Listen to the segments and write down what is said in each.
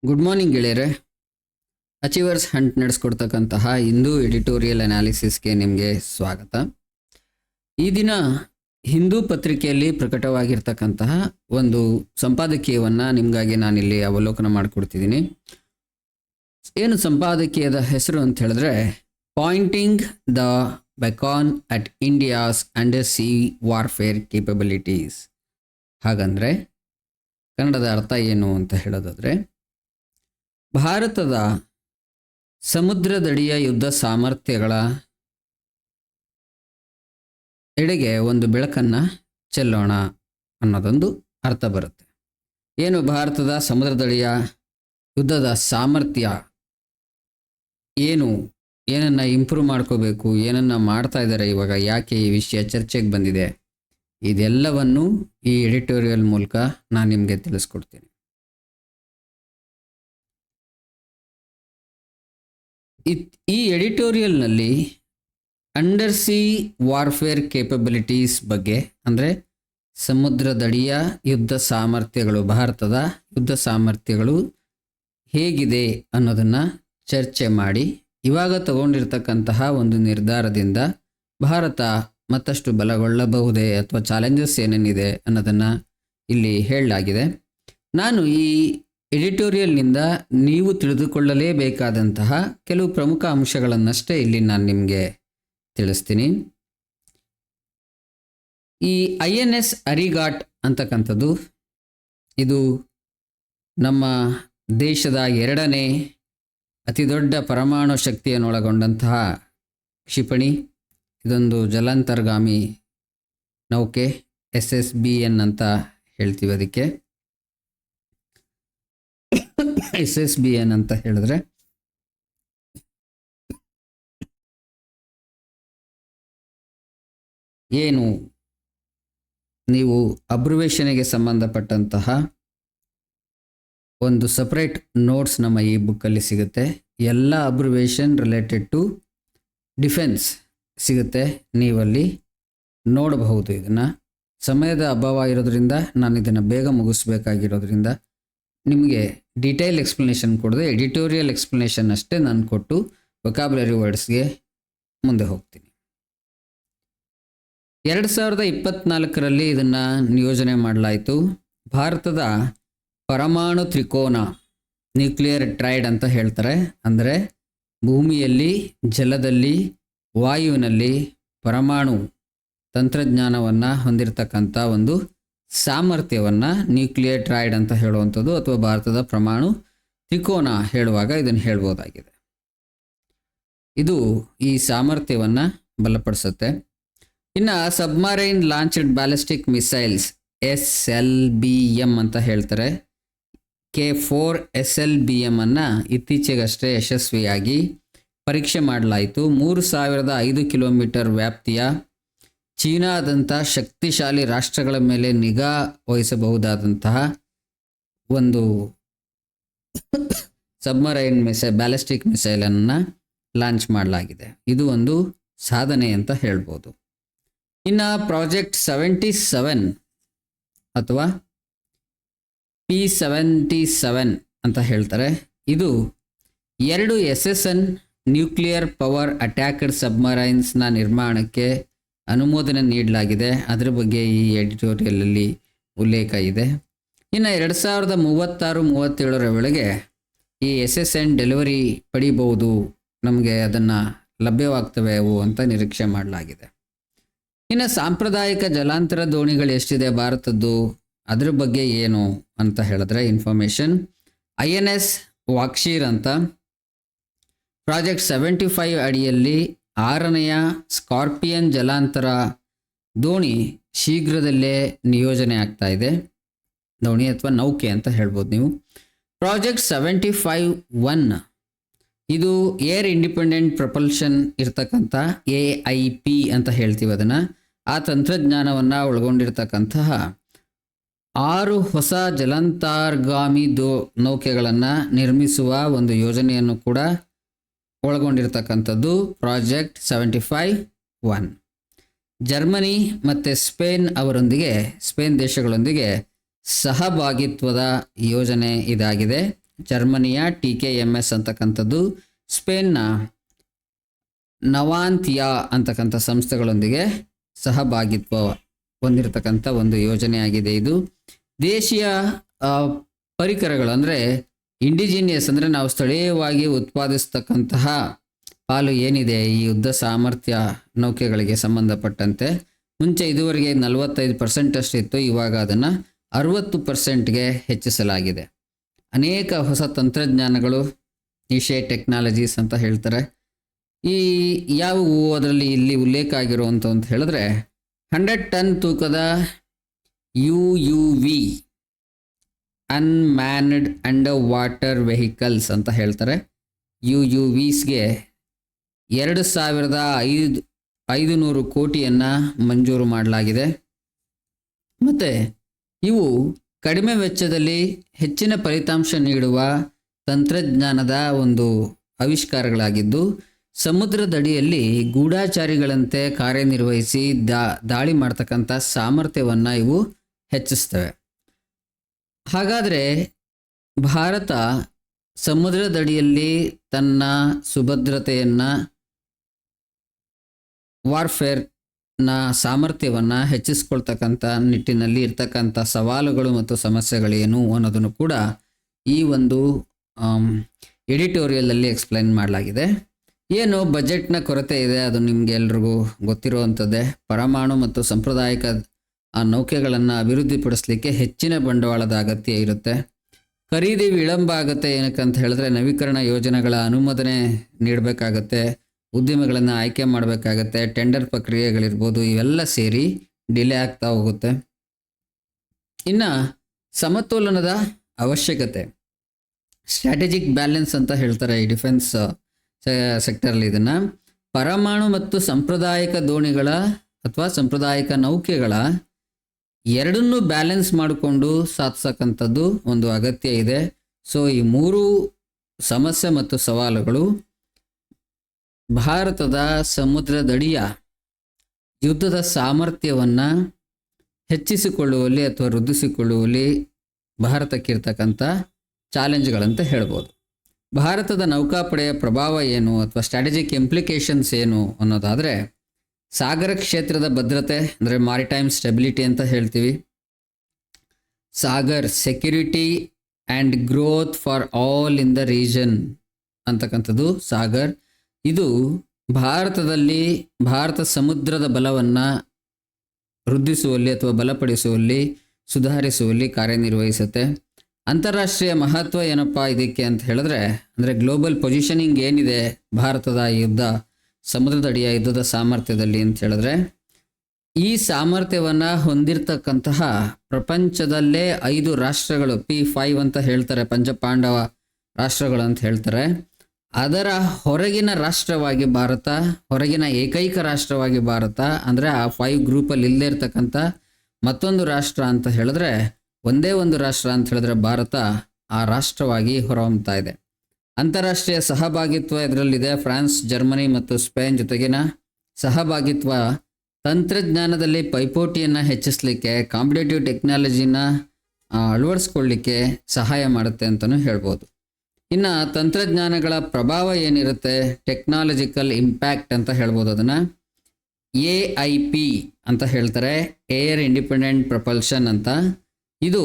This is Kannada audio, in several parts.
ಗುಡ್ ಮಾರ್ನಿಂಗ್ ಗೆಳೆಯರೆ. ಅಚೀವರ್ಸ್ ಹಂಟ್ ನಡೆಸ್ಕೊಡ್ತಕ್ಕಂತಹ ಹಿಂದೂ ಎಡಿಟೋರಿಯಲ್ ಅನಾಲಿಸಿಸ್ಗೆ ನಿಮಗೆ ಸ್ವಾಗತ. ಈ ದಿನ ಹಿಂದೂ ಪತ್ರಿಕೆಯಲ್ಲಿ ಪ್ರಕಟವಾಗಿರ್ತಕ್ಕಂತಹ ಒಂದು ಸಂಪಾದಕೀಯವನ್ನು ನಿಮಗಾಗಿ ನಾನಿಲ್ಲಿ ಅವಲೋಕನ ಮಾಡಿಕೊಡ್ತಿದ್ದೀನಿ. ಏನು ಸಂಪಾದಕೀಯದ ಹೆಸರು ಅಂತ ಹೇಳಿದ್ರೆ, pointing the beacon at India's under sea warfare capabilities. ಹಾಗಂದ್ರೆ ಕನ್ನಡದ ಅರ್ಥ ಏನು ಅಂತ ಹೇಳೋದಾದ್ರೆ, ಭಾರತದ ಸಮುದ್ರದಡಿಯ ಯುದ್ಧ ಸಾಮರ್ಥ್ಯಗಳ ಎಡೆಗೆ ಒಂದು ಬೆಳಕನ್ನು ಚೆಲ್ಲೋಣ ಅನ್ನೋದೊಂದು ಅರ್ಥ ಬರುತ್ತೆ. ಏನು ಭಾರತದ ಸಮುದ್ರದಡಿಯ ಯುದ್ಧದ ಸಾಮರ್ಥ್ಯ ಏನನ್ನ ಇಂಪ್ರೂವ್ ಮಾಡ್ಕೋಬೇಕು, ಏನನ್ನ ಮಾಡ್ತಾ ಇದ್ದಾರೆ ಇವಾಗ, ಯಾಕೆ ಈ ವಿಷಯ ಚರ್ಚೆಗೆ ಬಂದಿದೆ, ಇದೆಲ್ಲವನ್ನು ಈ ಎಡಿಟೋರಿಯಲ್ ಮೂಲಕ ನಾನು ನಿಮಗೆ ತಿಳಿಸ್ಕೊಡ್ತೀನಿ. ಈ ಎಡಿಟೋರಿಯಲ್ನಲ್ಲಿ ಅಂಡರ್ ಸಿ ವಾರ್ಫೇರ್ ಕೇಪಬಿಲಿಟೀಸ್ ಬಗ್ಗೆ, ಅಂದರೆ ಸಮುದ್ರದಡಿಯ ಯುದ್ಧ ಸಾಮರ್ಥ್ಯಗಳು, ಭಾರತದ ಯುದ್ಧ ಸಾಮರ್ಥ್ಯಗಳು ಹೇಗಿದೆ ಅನ್ನೋದನ್ನು ಚರ್ಚೆ ಮಾಡಿ, ಇವಾಗ ತಗೊಂಡಿರ್ತಕ್ಕಂತಹ ಒಂದು ನಿರ್ಧಾರದಿಂದ ಭಾರತ ಮತ್ತಷ್ಟು ಬಲಗೊಳ್ಳಬಹುದೇ ಅಥವಾ ಚಾಲೆಂಜಸ್ ಏನೇನಿದೆ ಅನ್ನೋದನ್ನು ಇಲ್ಲಿ ಹೇಳಲಾಗಿದೆ. ನಾನು ಈ ಎಡಿಟೋರಿಯಲ್ನಿಂದ ನೀವು ತಿಳಿದುಕೊಳ್ಳಲೇಬೇಕಾದಂತಹ ಕೆಲವು ಪ್ರಮುಖ ಅಂಶಗಳನ್ನಷ್ಟೇ ಇಲ್ಲಿ ನಾನು ನಿಮಗೆ ತಿಳಿಸ್ತೀನಿ. ಈ INS ಅರಿಘಾಟ್ ಅಂತಕ್ಕಂಥದ್ದು ಇದು ನಮ್ಮ ದೇಶದ ಎರಡನೇ ಅತಿ ದೊಡ್ಡ ಪರಮಾಣು ಶಕ್ತಿಯನ್ನೊಳಗೊಂಡಂತಹ ಕ್ಷಿಪಣಿ. ಇದೊಂದು ಜಲಾಂತರ್ಗಾಮಿ ನೌಕೆ, SSBN ಅಂತ ಹೇಳ್ತೀವಿ. ಅದಕ್ಕೆ SSBN ಅಂತ ಹೇಳಿದ್ರೆ ಏನು, ನೀವು ಅಬ್ರಿವೇಷನ್ಗೆ ಸಂಬಂಧಪಟ್ಟಂತಹ ಒಂದು ಸಪ್ರೇಟ್ ನೋಟ್ಸ್ ನಮ್ಮ ಈ ಬುಕ್ಕಲ್ಲಿ ಸಿಗುತ್ತೆ. ಎಲ್ಲ ಅಬ್ರಿವೇಷನ್ ರಿಲೇಟೆಡ್ ಟು ಡಿಫೆನ್ಸ್ ಸಿಗುತ್ತೆ, ನೀವಲ್ಲಿ ನೋಡಬಹುದು. ಇದನ್ನು ಸಮಯದ ಅಭಾವ ಇರೋದ್ರಿಂದ ನಾನು ಇದನ್ನು ಬೇಗ ಮುಗಿಸ್ಬೇಕಾಗಿರೋದ್ರಿಂದ ನಿಮಗೆ ಡೀಟೇಲ್ ಎಕ್ಸ್ಪ್ಲನೇಷನ್ ಕೊಡದೆ ಎಡಿಟೋರಿಯಲ್ ಎಕ್ಸ್ಪ್ಲನೇಷನ್ ಅಷ್ಟೇ ನಾನು ಕೊಟ್ಟು ವೊಕ್ಯಾಬ್ಯುಲರಿ ವರ್ಡ್ಸ್ಗೆ ಮುಂದೆ ಹೋಗ್ತೀನಿ. 2024ರಲ್ಲಿ ಇದನ್ನು ನಿಯೋಜನೆ ಮಾಡಲಾಯಿತು. ಭಾರತದ ಪರಮಾಣು ತ್ರಿಕೋನ, ನ್ಯೂಕ್ಲಿಯರ್ ಟ್ರೈಡ್ ಅಂತ ಹೇಳ್ತಾರೆ. ಅಂದರೆ ಭೂಮಿಯಲ್ಲಿ, ಜಲದಲ್ಲಿ, ವಾಯುವಿನಲ್ಲಿ ಪರಮಾಣು ತಂತ್ರಜ್ಞಾನವನ್ನು ಹೊಂದಿರತಕ್ಕಂಥ ಒಂದು ಸಾಮರ್ಥ್ಯವನ್ನು ನ್ಯೂಕ್ಲಿಯರ್ ಟ್ರೈಡ್ ಅಂತ ಹೇಳುವಂಥದ್ದು, ಅಥವಾ ಭಾರತದ ಪರಮಾಣು ತ್ರಿಕೋನ ಹೇಳುವಾಗ ಇದನ್ನು ಹೇಳ್ಬೋದಾಗಿದೆ. ಇದು ಈ ಸಾಮರ್ಥ್ಯವನ್ನು ಬಲಪಡಿಸುತ್ತೆ. ಇನ್ನು submarine launched ballistic missiles SLBM ಅಂತ ಹೇಳ್ತಾರೆ. K4 SLBM ಅನ್ನು ಇತ್ತೀಚೆಗಷ್ಟೇ ಯಶಸ್ವಿಯಾಗಿ ಪರೀಕ್ಷೆ ಮಾಡಲಾಯಿತು. 3005 ಕಿಲೋಮೀಟರ್ ವ್ಯಾಪ್ತಿಯ ಚೀನಾದಂಥ ಶಕ್ತಿಶಾಲಿ ರಾಷ್ಟ್ರಗಳ ಮೇಲೆ ನಿಗಾ ವಹಿಸಬಹುದಾದಂತಹ ಒಂದು ಸಬ್ಮರೈನ್ ಬ್ಯಾಲಿಸ್ಟಿಕ್ ಮಿಸೈಲನ್ನು ಲಾಂಚ್ ಮಾಡಲಾಗಿದೆ. ಇದು ಒಂದು ಸಾಧನೆ ಅಂತ ಹೇಳ್ಬೋದು. ಇನ್ನು ಪ್ರಾಜೆಕ್ಟ್ 77 ಅಥವಾ P77 ಅಂತ ಹೇಳ್ತಾರೆ. ಇದು 2 SSN ನ್ಯೂಕ್ಲಿಯರ್ ಪವರ್ ಅಟ್ಯಾಕ್ಡ್ ಸಬ್ಮರೈನ್ಸ್ನ ನಿರ್ಮಾಣಕ್ಕೆ ಅನುಮೋದನೆ ನೀಡಲಾಗಿದೆ. ಅದರ ಬಗ್ಗೆ ಈ ಎಡಿಟೋರಿಯಲಲ್ಲಿ ಉಲ್ಲೇಖ ಇದೆ. ಇನ್ನು 2036-37 ವೇಳೆಗೆ ಈ SSN ಡೆಲಿವರಿ ಪಡಿಬಹುದು, ನಮಗೆ ಅದನ್ನು ಲಭ್ಯವಾಗ್ತವೆ ಅವು ಅಂತ ನಿರೀಕ್ಷೆ ಮಾಡಲಾಗಿದೆ. ಇನ್ನು ಸಾಂಪ್ರದಾಯಿಕ ಜಲಾಂತರ ದೋಣಿಗಳು ಎಷ್ಟಿದೆ ಭಾರತದ್ದು, ಅದ್ರ ಬಗ್ಗೆ ಏನು ಅಂತ ಹೇಳಿದ್ರೆ ಇನ್ಫಾರ್ಮೇಷನ್. INS ವಾಕ್ಷೀರ್ ಅಂತ ಪ್ರಾಜೆಕ್ಟ್ 75 ಅಡಿಯಲ್ಲಿ 6ನೆಯ ಸ್ಕಾರ್ಪಿಯನ್ ಜಲಾಂತರ ದೋಣಿ ಶೀಘ್ರದಲ್ಲೇ ನಿಯೋಜನೆ ಆಗ್ತಾ ಇದೆ. ದೋಣಿ ಅಥವಾ ನೌಕೆ ಅಂತ ಹೇಳ್ಬೋದು ನೀವು. ಪ್ರಾಜೆಕ್ಟ್ 75-1 ಇದು ಏರ್ ಇಂಡಿಪೆಂಡೆಂಟ್ ಪ್ರಪಲ್ಷನ್ ಇರ್ತಕ್ಕಂಥ AIP ಅಂತ ಹೇಳ್ತೀವಿ ಅದನ್ನು. ಆ ತಂತ್ರಜ್ಞಾನವನ್ನು ಒಳಗೊಂಡಿರ್ತಕ್ಕಂತಹ 6 ಹೊಸ ಜಲಾಂತರ್ಗಾಮಿ ನೌಕೆಗಳನ್ನು ನಿರ್ಮಿಸುವ ಒಂದು ಯೋಜನೆಯನ್ನು ಕೂಡ ಒಳಗೊಂಡಿರ್ತಕ್ಕಂಥದ್ದು ಪ್ರಾಜೆಕ್ಟ್ 75-1. ಜರ್ಮನಿ ಮತ್ತು ಸ್ಪೇನ್ ದೇಶಗಳೊಂದಿಗೆ ಸಹಭಾಗಿತ್ವದ ಯೋಜನೆ ಇದಾಗಿದೆ. ಜರ್ಮನಿಯ TKMS ಅಂತಕ್ಕಂಥದ್ದು, ಸ್ಪೇನ್ನ ನವಾಂತಿಯಾ ಅಂತಕ್ಕಂಥ ಸಂಸ್ಥೆಗಳೊಂದಿಗೆ ಸಹಭಾಗಿತ್ವ ಹೊಂದಿರತಕ್ಕಂಥ ಒಂದು ಯೋಜನೆಯಾಗಿದೆ. ಇದು ದೇಶೀಯ ಪರಿಕರಗಳು ಅಂದರೆ ಇಂಡಿಜಿನಿಯಸ್ ಅಂದರೆ ನಾವು ಸ್ಥಳೀಯವಾಗಿ ಉತ್ಪಾದಿಸ್ತಕ್ಕಂತಹ ಪಾಲು ಏನಿದೆ ಈ ಯುದ್ಧ ಸಾಮರ್ಥ್ಯ ನೌಕೆಗಳಿಗೆ ಸಂಬಂಧಪಟ್ಟಂತೆ, ಮುಂಚೆ ಇದುವರೆಗೆ 45% ಅಷ್ಟಿತ್ತು, ಇವಾಗ ಅದನ್ನು 60%ಗೆ ಹೆಚ್ಚಿಸಲಾಗಿದೆ. ಅನೇಕ ಹೊಸ ತಂತ್ರಜ್ಞಾನಗಳು, ನಿಶೆ ಟೆಕ್ನಾಲಜೀಸ್ ಅಂತ ಹೇಳ್ತಾರೆ. ಈ ಯಾವುವು ಅದರಲ್ಲಿ ಇಲ್ಲಿ ಉಲ್ಲೇಖ ಆಗಿರುವಂಥ ಅಂತ ಹೇಳಿದ್ರೆ 100 ಟನ್ ತೂಕದ UUV unmanned under water vehicles ಅಂತ ಹೇಳ್ತಾರೆ. UUVಸ್ಗೆ 2500 ಕೋಟಿಯನ್ನು ಮಂಜೂರು ಮಾಡಲಾಗಿದೆ. ಮತ್ತು ಇವು ಕಡಿಮೆ ವೆಚ್ಚದಲ್ಲಿ ಹೆಚ್ಚಿನ ಫಲಿತಾಂಶ ನೀಡುವ ತಂತ್ರಜ್ಞಾನದ ಒಂದು ಆವಿಷ್ಕಾರಗಳಾಗಿದ್ದು, ಸಮುದ್ರದಡಿಯಲ್ಲಿ ಗೂಢಾಚಾರಿಗಳಂತೆ ಕಾರ್ಯನಿರ್ವಹಿಸಿ ದಾಳಿ ಮಾಡ್ತಕ್ಕಂಥ ಸಾಮರ್ಥ್ಯವನ್ನು ಇವು ಹೆಚ್ಚಿಸ್ತವೆ. ಹಾಗಾದರೆ ಭಾರತ ಸಮುದ್ರದಡಿಯಲ್ಲಿ ತನ್ನ ಸುಭದ್ರತೆಯನ್ನು, ವಾರ್ಫೇರ್ನ ಸಾಮರ್ಥ್ಯವನ್ನು ಹೆಚ್ಚಿಸ್ಕೊಳ್ತಕ್ಕಂಥ ನಿಟ್ಟಿನಲ್ಲಿ ಇರ್ತಕ್ಕಂಥ ಸವಾಲುಗಳು ಮತ್ತು ಸಮಸ್ಯೆಗಳೇನು ಅನ್ನೋದನ್ನು ಕೂಡ ಈ ಒಂದು ಎಡಿಟೋರಿಯಲಲ್ಲಿ ಎಕ್ಸ್ಪ್ಲೈನ್ ಮಾಡಲಾಗಿದೆ. ಏನು ಬಜೆಟ್ನ ಕೊರತೆ ಇದೆ ಅದು ನಿಮಗೆ ಎಲ್ರಿಗೂ ಗೊತ್ತಿರುವಂಥದ್ದೇ. ಪರಮಾಣು ಮತ್ತು ಸಾಂಪ್ರದಾಯಿಕ ನೌಕೆಗಳನ್ನು ಅಭಿವೃದ್ಧಿಪಡಿಸಲಿಕ್ಕೆ ಹೆಚ್ಚಿನ ಬಂಡವಾಳದ ಅಗತ್ಯ ಇರುತ್ತೆ. ಖರೀದಿ ವಿಳಂಬ ಆಗುತ್ತೆ. ಏನಕ್ಕೆ ಅಂತ ಹೇಳಿದ್ರೆ ನವೀಕರಣ ಯೋಜನೆಗಳ ಅನುಮೋದನೆ ನೀಡಬೇಕಾಗತ್ತೆ, ಉದ್ಯಮಿಗಳನ್ನು ಆಯ್ಕೆ ಮಾಡಬೇಕಾಗತ್ತೆ, ಟೆಂಡರ್ ಪ್ರಕ್ರಿಯೆಗಳಿರ್ಬೋದು, ಇವೆಲ್ಲ ಸೇರಿ ಡಿಲೇ ಆಗ್ತಾ ಹೋಗುತ್ತೆ. ಇನ್ನು ಸಮತೋಲನದ ಅವಶ್ಯಕತೆ, ಸ್ಟ್ರಾಟಜಿಕ್ ಬ್ಯಾಲೆನ್ಸ್ ಅಂತ ಹೇಳ್ತಾರೆ ಈ ಡಿಫೆನ್ಸ್ ಸೆಕ್ಟರಲ್ಲಿ. ಇದನ್ನು ಪರಮಾಣು ಮತ್ತು ಸಾಂಪ್ರದಾಯಿಕ ದೋಣಿಗಳ ಅಥವಾ ಸಾಂಪ್ರದಾಯಿಕ ನೌಕೆಗಳ ಎರಡನ್ನೂ ಬ್ಯಾಲೆನ್ಸ್ ಮಾಡಿಕೊಂಡು ಸಾಧಿಸಕ್ಕಂಥದ್ದು ಒಂದು ಅಗತ್ಯ ಇದೆ. ಸೊ ಈ ಮೂರು ಸಮಸ್ಯೆ ಮತ್ತು ಸವಾಲುಗಳು ಭಾರತದ ಸಮುದ್ರದಡಿಯ ಯುದ್ಧದ ಸಾಮರ್ಥ್ಯವನ್ನು ಹೆಚ್ಚಿಸಿಕೊಳ್ಳುವಲ್ಲಿ ಅಥವಾ ವೃದ್ಧಿಸಿಕೊಳ್ಳುವಲ್ಲಿ ಭಾರತಕ್ಕಿರ್ತಕ್ಕಂಥ ಚಾಲೆಂಜ್ಗಳಂತ ಹೇಳ್ಬೋದು. ಭಾರತದ ನೌಕಾಪಡೆಯ ಪ್ರಭಾವ ಏನು ಅಥವಾ ಸ್ಟ್ರಾಟಜಿಕ್ ಇಂಪ್ಲಿಕೇಶನ್ಸ್ ಏನು ಅನ್ನೋದಾದರೆ, ಸಾಗರ ಕ್ಷೇತ್ರದ ಭದ್ರತೆ ಅಂದರೆ ಮಾರಿಟೈಮ್ ಸ್ಟೆಬಿಲಿಟಿ ಅಂತ ಹೇಳ್ತೀವಿ. Sagar security and growth for all in the region ಅಂತಕ್ಕಂಥದ್ದು ಸಾಗರ್. ಇದು ಭಾರತದಲ್ಲಿ ಭಾರತ ಸಮುದ್ರದ ಬಲವನ್ನು ವೃದ್ಧಿಸುವಲ್ಲಿ ಅಥವಾ ಬಲಪಡಿಸುವಲ್ಲಿ, ಸುಧಾರಿಸುವಲ್ಲಿ ಕಾರ್ಯನಿರ್ವಹಿಸುತ್ತೆ. ಅಂತಾರಾಷ್ಟ್ರೀಯ ಮಹತ್ವ ಏನಪ್ಪ ಇದಕ್ಕೆ ಅಂತ ಹೇಳಿದ್ರೆ, ಅಂದರೆ ಗ್ಲೋಬಲ್ ಪೊಸಿಷನಿಂಗ್ ಏನಿದೆ ಭಾರತದ ಸಮುದ್ರದಡಿಯ ಯುದ್ಧದ ಸಾಮರ್ಥ್ಯದಲ್ಲಿ ಅಂತ ಹೇಳಿದ್ರೆ, ಈ ಸಾಮರ್ಥ್ಯವನ್ನು ಹೊಂದಿರತಕ್ಕಂತಹ ಪ್ರಪಂಚದಲ್ಲೇ 5 ರಾಷ್ಟ್ರಗಳು, P5 ಅಂತ ಹೇಳ್ತಾರೆ, ಪಂಚಪಾಂಡವ ರಾಷ್ಟ್ರಗಳು ಅಂತ ಹೇಳ್ತಾರೆ, ಅದರ ಹೊರಗಿನ ರಾಷ್ಟ್ರವಾಗಿ ಭಾರತ, ಹೊರಗಿನ ಏಕೈಕ ರಾಷ್ಟ್ರವಾಗಿ ಭಾರತ, ಅಂದರೆ ಆ 5 ಗ್ರೂಪಲ್ಲಿ ಇಲ್ಲದೇ ಇರ್ತಕ್ಕಂಥ ಮತ್ತೊಂದು ರಾಷ್ಟ್ರ ಅಂತ ಹೇಳಿದ್ರೆ, ಒಂದೇ ಒಂದು ರಾಷ್ಟ್ರ ಅಂತ ಹೇಳಿದ್ರೆ ಭಾರತ ಆ ರಾಷ್ಟ್ರವಾಗಿ ಹೊರಹೊಮ್ತಾ ಇದೆ. ಅಂತಾರಾಷ್ಟ್ರೀಯ ಸಹಭಾಗಿತ್ವ ಇದರಲ್ಲಿದೆ. ಫ್ರಾನ್ಸ್, ಜರ್ಮನಿ ಮತ್ತು ಸ್ಪೇನ್ ಜೊತೆಗಿನ ಸಹಭಾಗಿತ್ವ ತಂತ್ರಜ್ಞಾನದಲ್ಲಿ ಪೈಪೋಟಿಯನ್ನು ಹೆಚ್ಚಿಸಲಿಕ್ಕೆ, ಕಾಂಪಿಟೇಟಿವ್ ಟೆಕ್ನಾಲಜಿನ ಅಳವಡಿಸ್ಕೊಳ್ಳಿಕ್ಕೆ ಸಹಾಯ ಮಾಡುತ್ತೆ ಅಂತಲೂ ಹೇಳ್ಬೋದು. ಇನ್ನು ತಂತ್ರಜ್ಞಾನಗಳ ಪ್ರಭಾವ ಏನಿರುತ್ತೆ, ಟೆಕ್ನಾಲಜಿಕಲ್ ಇಂಪ್ಯಾಕ್ಟ್ ಅಂತ ಹೇಳ್ಬೋದು. ಅದನ್ನು AIP ಅಂತ ಹೇಳ್ತಾರೆ, ಏರ್ ಇಂಡಿಪೆಂಡೆಂಟ್ ಪ್ರಪಲ್ಷನ್ ಅಂತ. ಇದು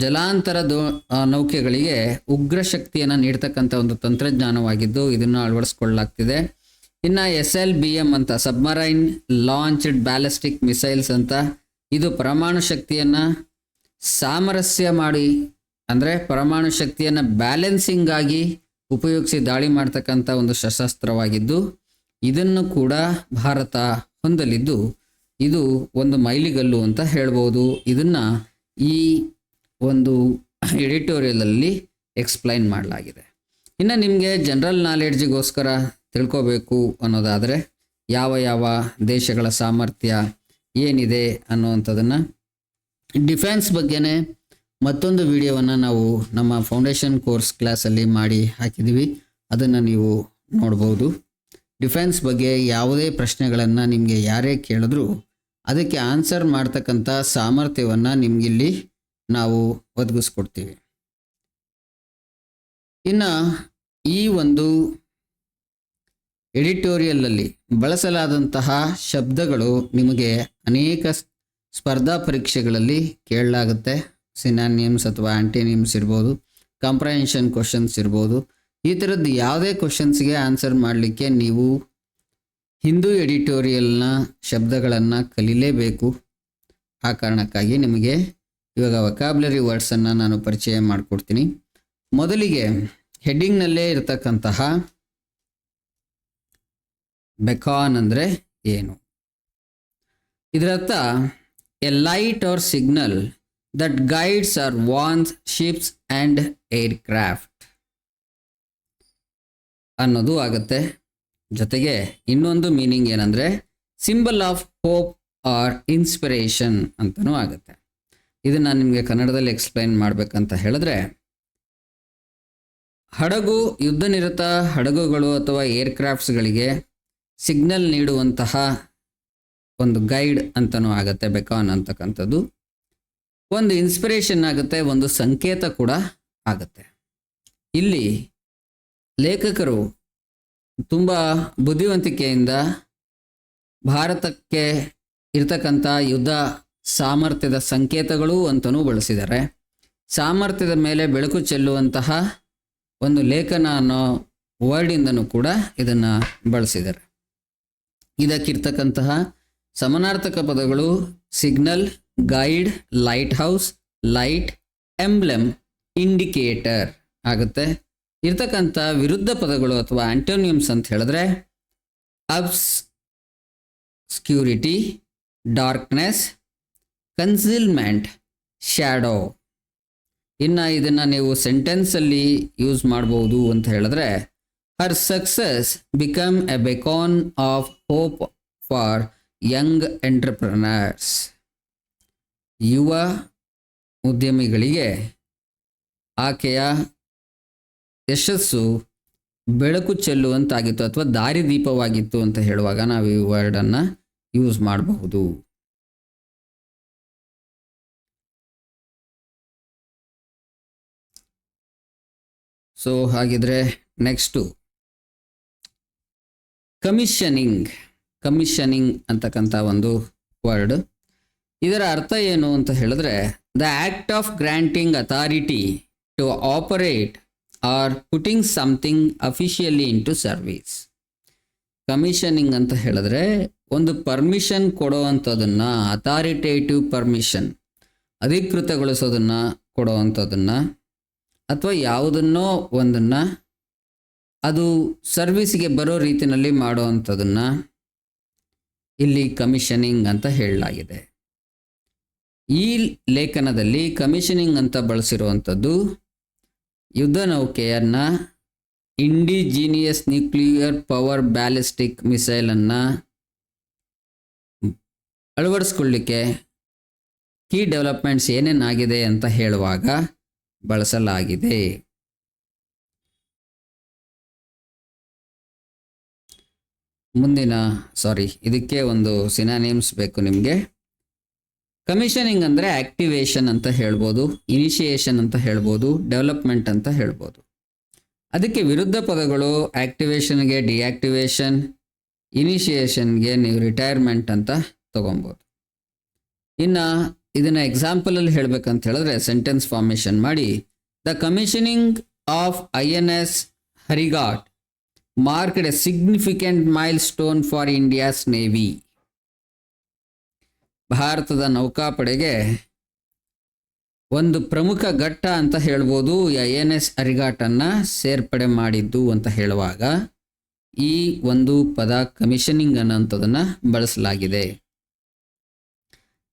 ಜಲಾಂತರ ನೌಕೆಗಳಿಗೆ ಉಗ್ರ ಶಕ್ತಿಯನ್ನು ನೀಡ್ತಕ್ಕಂಥ ಒಂದು ತಂತ್ರಜ್ಞಾನವಾಗಿದ್ದು ಇದನ್ನು ಅಳವಡಿಸ್ಕೊಳ್ಳಲಾಗ್ತಿದೆ. ಇನ್ನು SLBM ಅಂತ, ಸಬ್ಮರೈನ್ ಲಾಂಚ್ಡ್ ಬ್ಯಾಲಿಸ್ಟಿಕ್ ಮಿಸೈಲ್ಸ್ ಅಂತ, ಇದು ಪರಮಾಣು ಶಕ್ತಿಯನ್ನು ಸಾಮರಸ್ಯ ಮಾಡಿ, ಅಂದರೆ ಪರಮಾಣು ಶಕ್ತಿಯನ್ನು ಬ್ಯಾಲೆನ್ಸಿಂಗ್ ಆಗಿ ಉಪಯೋಗಿಸಿ ದಾಳಿ ಮಾಡ್ತಕ್ಕಂಥ ಒಂದು ಶಸ್ತ್ರಾಸ್ತ್ರವಾಗಿದ್ದು, ಇದನ್ನು ಕೂಡ ಭಾರತ ಹೊಂದಲಿದ್ದು ಇದು ಒಂದು ಮೈಲಿಗಲ್ಲು ಅಂತ ಹೇಳ್ಬೋದು. ಇದನ್ನು ಈ ಒಂದು ಎಡಿಟೋರಿಯಲಲ್ಲಿ ಎಕ್ಸ್ಪ್ಲೈನ್ ಮಾಡಲಾಗಿದೆ. ಇನ್ನು ನಿಮಗೆ ಜನರಲ್ ನಾಲೆಡ್ಜಿಗೋಸ್ಕರ ತಿಳ್ಕೋಬೇಕು ಅನ್ನೋದಾದರೆ, ಯಾವ ಯಾವ ದೇಶಗಳ ಸಾಮರ್ಥ್ಯ ಏನಿದೆ ಅನ್ನುವಂಥದ್ದನ್ನು, ಡಿಫೆನ್ಸ್ ಬಗ್ಗೆನೇ ಮತ್ತೊಂದು ವಿಡಿಯೋವನ್ನು ನಾವು ನಮ್ಮ ಫೌಂಡೇಶನ್ ಕೋರ್ಸ್ ಕ್ಲಾಸಲ್ಲಿ ಮಾಡಿ ಹಾಕಿದ್ದೀವಿ, ಅದನ್ನು ನೀವು ನೋಡ್ಬೋದು. ಡಿಫೆನ್ಸ್ ಬಗ್ಗೆ ಯಾವುದೇ ಪ್ರಶ್ನೆಗಳನ್ನು ನಿಮಗೆ ಯಾರೇ ಕೇಳಿದ್ರೂ ಅದಕ್ಕೆ ಆನ್ಸರ್ ಮಾಡ್ತಕ್ಕಂಥ ಸಾಮರ್ಥ್ಯವನ್ನು ನಿಮಗಿಲ್ಲಿ ನಾವು ಒದಗಿಸ್ಕೊಡ್ತೀವಿ. ಇನ್ನು ಈ ಒಂದು ಎಡಿಟೋರಿಯಲಲ್ಲಿ ಬಳಸಲಾದಂತಹ ಶಬ್ದಗಳು ನಿಮಗೆ ಅನೇಕ ಸ್ಪರ್ಧಾ ಪರೀಕ್ಷೆಗಳಲ್ಲಿ ಕೇಳಲಾಗುತ್ತೆ. ಸಿನಾನಿಮ್ಸ್ ಅಥವಾ ಆಂಟಿನಿಮ್ಸ್ ಇರ್ಬೋದು, ಕಾಂಪ್ರಹೆನ್ಷನ್ ಕ್ವಶನ್ಸ್ ಇರ್ಬೋದು. ಈ ಥರದ್ದು ಯಾವುದೇ ಕ್ವಶನ್ಸ್ಗೆ ಆನ್ಸರ್ ಮಾಡಲಿಕ್ಕೆ ನೀವು ಹಿಂದೂ ಎಡಿಟೋರಿಯಲ್ನ ಶಬ್ದಗಳನ್ನು ಕಲೀಲೇಬೇಕು. ಆ ಕಾರಣಕ್ಕಾಗಿ ನಿಮಗೆ ಇವಾಗ ವೊಕ್ಯಾಬ್ಯುಲರಿ ವರ್ಡ್ಸನ್ನು ನಾನು ಪರಿಚಯ ಮಾಡಿಕೊಡ್ತೀನಿ. ಮೊದಲಿಗೆ ಹೆಡ್ಡಿಂಗ್ನಲ್ಲೇ ಇರತಕ್ಕಂತಹ ಬೆಕಾನ್ ಅಂದರೆ ಏನು? ಇದರರ್ಥ a light or signal that guides or warns ships and aircraft ಅನ್ನೋದು ಆಗುತ್ತೆ. ಜೊತೆಗೆ ಇನ್ನೊಂದು ಮೀನಿಂಗ್ ಏನಂದರೆ symbol of hope or inspiration ಅಂತಲೂ ಆಗುತ್ತೆ. ಇದನ್ನು ನಾನು ನಿಮಗೆ ಕನ್ನಡದಲ್ಲಿ ಎಕ್ಸ್ಪ್ಲೈನ್ ಮಾಡಬೇಕಂತ ಹೇಳಿದ್ರೆ, ಹಡಗು, ಯುದ್ಧ ನಿರತ ಹಡಗುಗಳು ಅಥವಾ ಏರ್ಕ್ರಾಫ್ಟ್ಸ್ಗಳಿಗೆ ಸಿಗ್ನಲ್ ನೀಡುವಂತಹ ಒಂದು ಗೈಡ್ ಅಂತಲೂ ಆಗುತ್ತೆ ಬೆಕಾನ್ ಅಂತಕ್ಕಂಥದ್ದು. ಒಂದು ಇನ್ಸ್ಪಿರೇಷನ್ ಆಗುತ್ತೆ, ಒಂದು ಸಂಕೇತ ಕೂಡ ಆಗುತ್ತೆ. ಇಲ್ಲಿ ಲೇಖಕರು ತುಂಬ ಬುದ್ಧಿವಂತಿಕೆಯಿಂದ ಭಾರತಕ್ಕೆ ಇರ್ತಕ್ಕಂಥ ಯುದ್ಧ ಸಾಮರ್ಥ್ಯದ ಸಂಕೇತಗಳು ಅಂತಲೂ ಬಳಸಿದ್ದಾರೆ. ಸಾಮರ್ಥ್ಯದ ಮೇಲೆ ಬೆಳಕು ಚೆಲ್ಲುವಂತಹ ಒಂದು ಲೇಖನ ಅನ್ನೋ ವರ್ಡಿಂದನೂ ಕೂಡ ಇದನ್ನು ಬಳಸಿದ್ದಾರೆ. ಇದಕ್ಕಿರ್ತಕ್ಕಂತಹ ಸಮಾನಾರ್ಥಕ ಪದಗಳು signal, guide, light house, light, emblem, indicator ಆಗುತ್ತೆ. ಇರ್ತಕ್ಕಂಥ ವಿರುದ್ಧ ಪದಗಳು ಅಥವಾ ಆಂಟೋನಿಯಮ್ಸ್ ಅಂತ ಹೇಳಿದ್ರೆ ಅಬ್ಸ್ಕ್ಯೂರಿಟಿ, ಡಾರ್ಕ್ನೆಸ್, ಕನ್ಸಿಲ್ಮೆಂಟ್, ಶ್ಯಾಡೋ. ಇನ್ನು ಇದನ್ನು ನೀವು ಸೆಂಟೆನ್ಸಲ್ಲಿ ಯೂಸ್ ಮಾಡ್ಬೋದು ಅಂತ ಹೇಳಿದ್ರೆ, her success become a beacon of hope for young entrepreneurs. ಯುವ ಉದ್ಯಮಿಗಳಿಗೆ ಆಕೆಯ ಯಶಸ್ಸು ಬೆಳಕು ಚೆಲ್ಲುವಂತಾಗಿತ್ತು ಅಥವಾ ದಾರಿದೀಪವಾಗಿತ್ತು ಅಂತ ಹೇಳುವಾಗ ನಾವು ಈ ವರ್ಡನ್ನು ಯೂಸ್ ಮಾಡಬಹುದು. ಸೊ ಹಾಗಿದ್ರೆ ನೆಕ್ಸ್ಟು ಕಮಿಷನಿಂಗ್ ಅಂತಕ್ಕಂಥ ಒಂದು ವರ್ಡ್. ಇದರ ಅರ್ಥ ಏನು ಅಂತ ಹೇಳಿದ್ರೆ, the act of granting authority to operate or putting something officially into service. Commissioning ಅಂತ ಹೇಳಿದ್ರೆ ಒಂದು ಪರ್ಮಿಷನ್ ಕೊಡೋವಂಥದ್ದನ್ನು, ಅಥಾರಿಟೇಟಿವ್ ಪರ್ಮಿಷನ್, ಅಧಿಕೃತಗೊಳಿಸೋದನ್ನು ಕೊಡೋವಂಥದ್ದನ್ನು ಅಥವಾ ಯಾವುದನ್ನೋ ಒಂದನ್ನು ಅದು ಸರ್ವಿಸ್ಗೆ ಬರೋ ರೀತಿಯಲ್ಲಿ ಮಾಡುವಂಥದ್ದನ್ನು ಇಲ್ಲಿ ಕಮಿಷನಿಂಗ್ ಅಂತ ಹೇಳಲಾಗಿದೆ. ಈ ಲೇಖನದಲ್ಲಿ ಕಮಿಷನಿಂಗ್ ಅಂತ ಬಳಸಿರುವಂಥದ್ದು ಯುದ್ಧ ನೌಕೆಯನ್ನು ಇಂಡಿಜಿನಿಯಸ್ ನ್ಯೂಕ್ಲಿಯರ್ ಪವರ್ ಬ್ಯಾಲಿಸ್ಟಿಕ್ ಮಿಸೈಲನ್ನು ಅಳವಡಿಸ್ಕೊಳ್ಳಿಕ್ಕೆ ಕೀ ಡೆವಲಪ್ಮೆಂಟ್ಸ್ ಏನೇನಾಗಿದೆ ಅಂತ ಹೇಳುವಾಗ ಬಳಸಲಾಗಿದೆ. ಇದಕ್ಕೆ ಒಂದು ಸಿನಾನಿಮ್ಸ್ ಬೇಕು ನಿಮಗೆ. ಕಮಿಷನಿಂಗ್ ಅಂದರೆ ಆಕ್ಟಿವೇಶನ್ ಅಂತ ಹೇಳ್ಬೋದು, ಇನಿಷಿಯೇಷನ್ ಅಂತ ಹೇಳ್ಬೋದು, ಡೆವಲಪ್ಮೆಂಟ್ ಅಂತ ಹೇಳ್ಬೋದು. ಅದಕ್ಕೆ ವಿರುದ್ಧ ಪದಗಳು ಆಕ್ಟಿವೇಶನ್ಗೆ ಡಿಆಕ್ಟಿವೇಶನ್, ಇನಿಷಿಯೇಷನ್ಗೆ ನೀವು ರಿಟೈರ್ಮೆಂಟ್ ಅಂತ ತಗೊಬೋದು. ಇನ್ನು ಇದನ್ನು ಎಕ್ಸಾಂಪಲಲ್ಲಿ ಹೇಳಬೇಕಂತ ಹೇಳಿದ್ರೆ ಸೆಂಟೆನ್ಸ್ ಫಾರ್ಮೇಷನ್ ಮಾಡಿ, the commissioning of INS Arighaat marked a significant milestone for India's navy. ಭಾರತದ ನೌಕಾಪಡೆಗೆ ಒಂದು ಪ್ರಮುಖ ಘಟ್ಟ ಅಂತ ಹೇಳ್ಬೋದು INS ಹರಿಘಾಟನ್ನು ಸೇರ್ಪಡೆ ಮಾಡಿದ್ದು ಅಂತ ಹೇಳುವಾಗ ಈ ಒಂದು ಪದ ಕಮಿಷನಿಂಗ್ ಅನ್ನೋಂಥದ್ದನ್ನು ಬಳಸಲಾಗಿದೆ.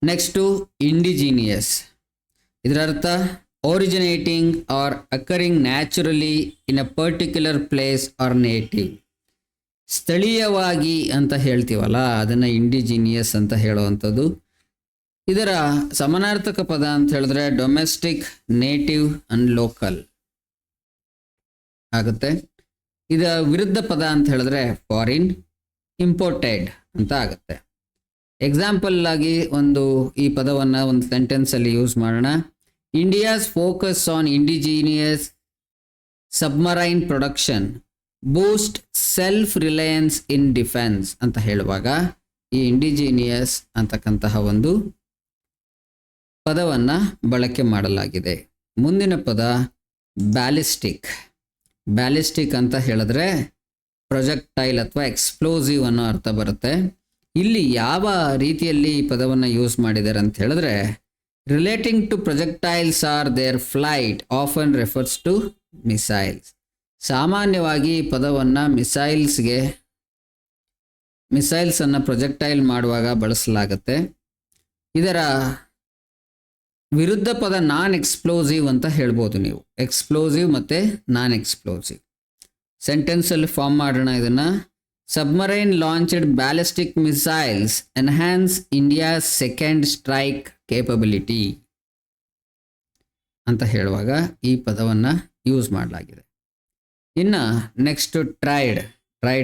Next indigenous. ಇದರ ಅರ್ಥ originating or occurring naturally in a particular place or native. ಸ್ಥಳೀಯವಾಗಿ ಅಂತ ಹೇಳ್ತೀವಲ್ಲ, ಅದನ್ನು ಇಂಡಿಜಿನಿಯಸ್ ಅಂತ ಹೇಳುವಂಥದ್ದು. ಇದರ ಸಮಾನಾರ್ಥಕ ಪದ ಅಂತ ಹೇಳಿದ್ರೆ ಡೊಮೆಸ್ಟಿಕ್, ನೇಟಿವ್ ಅಂಡ್ ಲೋಕಲ್ ಆಗುತ್ತೆ. ಇದರ ವಿರುದ್ಧ ಪದ ಅಂತ ಹೇಳಿದ್ರೆ ಫಾರಿನ್, ಇಂಪೋರ್ಟೆಡ್ ಅಂತ ಆಗುತ್ತೆ. ಎಕ್ಸಾಂಪಲ್ ಆಗಿ ಈ ಪದವನ್ನು ಒಂದು ಸೆಂಟೆನ್ಸಲ್ಲಿ ಯೂಸ್ ಮಾಡೋಣ. India's focus on indigenous submarine production, Boost self Reliance in defence ಅಂತ ಹೇಳುವಾಗ ಈ ಇಂಡಿಜಿನಿಯಸ್ ಅಂತಕ್ಕಂತಹ ಒಂದು ಪದವನ್ನು ಬಳಕೆ ಮಾಡಲಾಗಿದೆ. ಮುಂದಿನ ಪದ ಬ್ಯಾಲಿಸ್ಟಿಕ್. ಬ್ಯಾಲಿಸ್ಟಿಕ್ ಅಂತ ಹೇಳಿದ್ರೆ ಪ್ರೊಜೆಕ್ಟೈಲ್ ಅಥವಾ ಎಕ್ಸ್ಪ್ಲೋಸಿವ್ ಅನ್ನೋ ಅರ್ಥ ಬರುತ್ತೆ. ಇಲ್ಲಿ ಯಾವ ರೀತಿಯಲ್ಲಿ ಈ ಪದವನ್ನು ಯೂಸ್ ಮಾಡಿದ್ದಾರೆ ಅಂತ ಹೇಳಿದ್ರೆ, relating to projectiles or their flight often refers to missiles. ಸಾಮಾನ್ಯವಾಗಿ ಈ ಪದವನ್ನು ಮಿಸೈಲ್ಸನ್ನು ಪ್ರೊಜೆಕ್ಟೈಲ್ ಮಾಡುವಾಗ ಬಳಸಲಾಗುತ್ತೆ. ಇದರ ವಿರುದ್ಧ ಪದ ನಾನ್ ಎಕ್ಸ್ಪ್ಲೋಸಿವ್ ಅಂತ ಹೇಳ್ಬೋದು ನೀವು. ಎಕ್ಸ್ಪ್ಲೋಸಿವ್ ಮತ್ತು ನಾನ್ ಎಕ್ಸ್ಪ್ಲೋಸಿವ್ ಸೆಂಟೆನ್ಸಲ್ಲಿ ಫಾರ್ಮ್ ಮಾಡೋಣ ಇದನ್ನು. Submarine launched ballistic missiles enhance India's second strike capability ಅಂತ ಹೇಳುವಾಗ ಈ ಪದವನ್ನು ಯೂಸ್ ಮಾಡಲಾಗಿದೆ. ಇನ್ನು ನೆಕ್ಸ್ಟ್ ಟ್ರೈಡ್.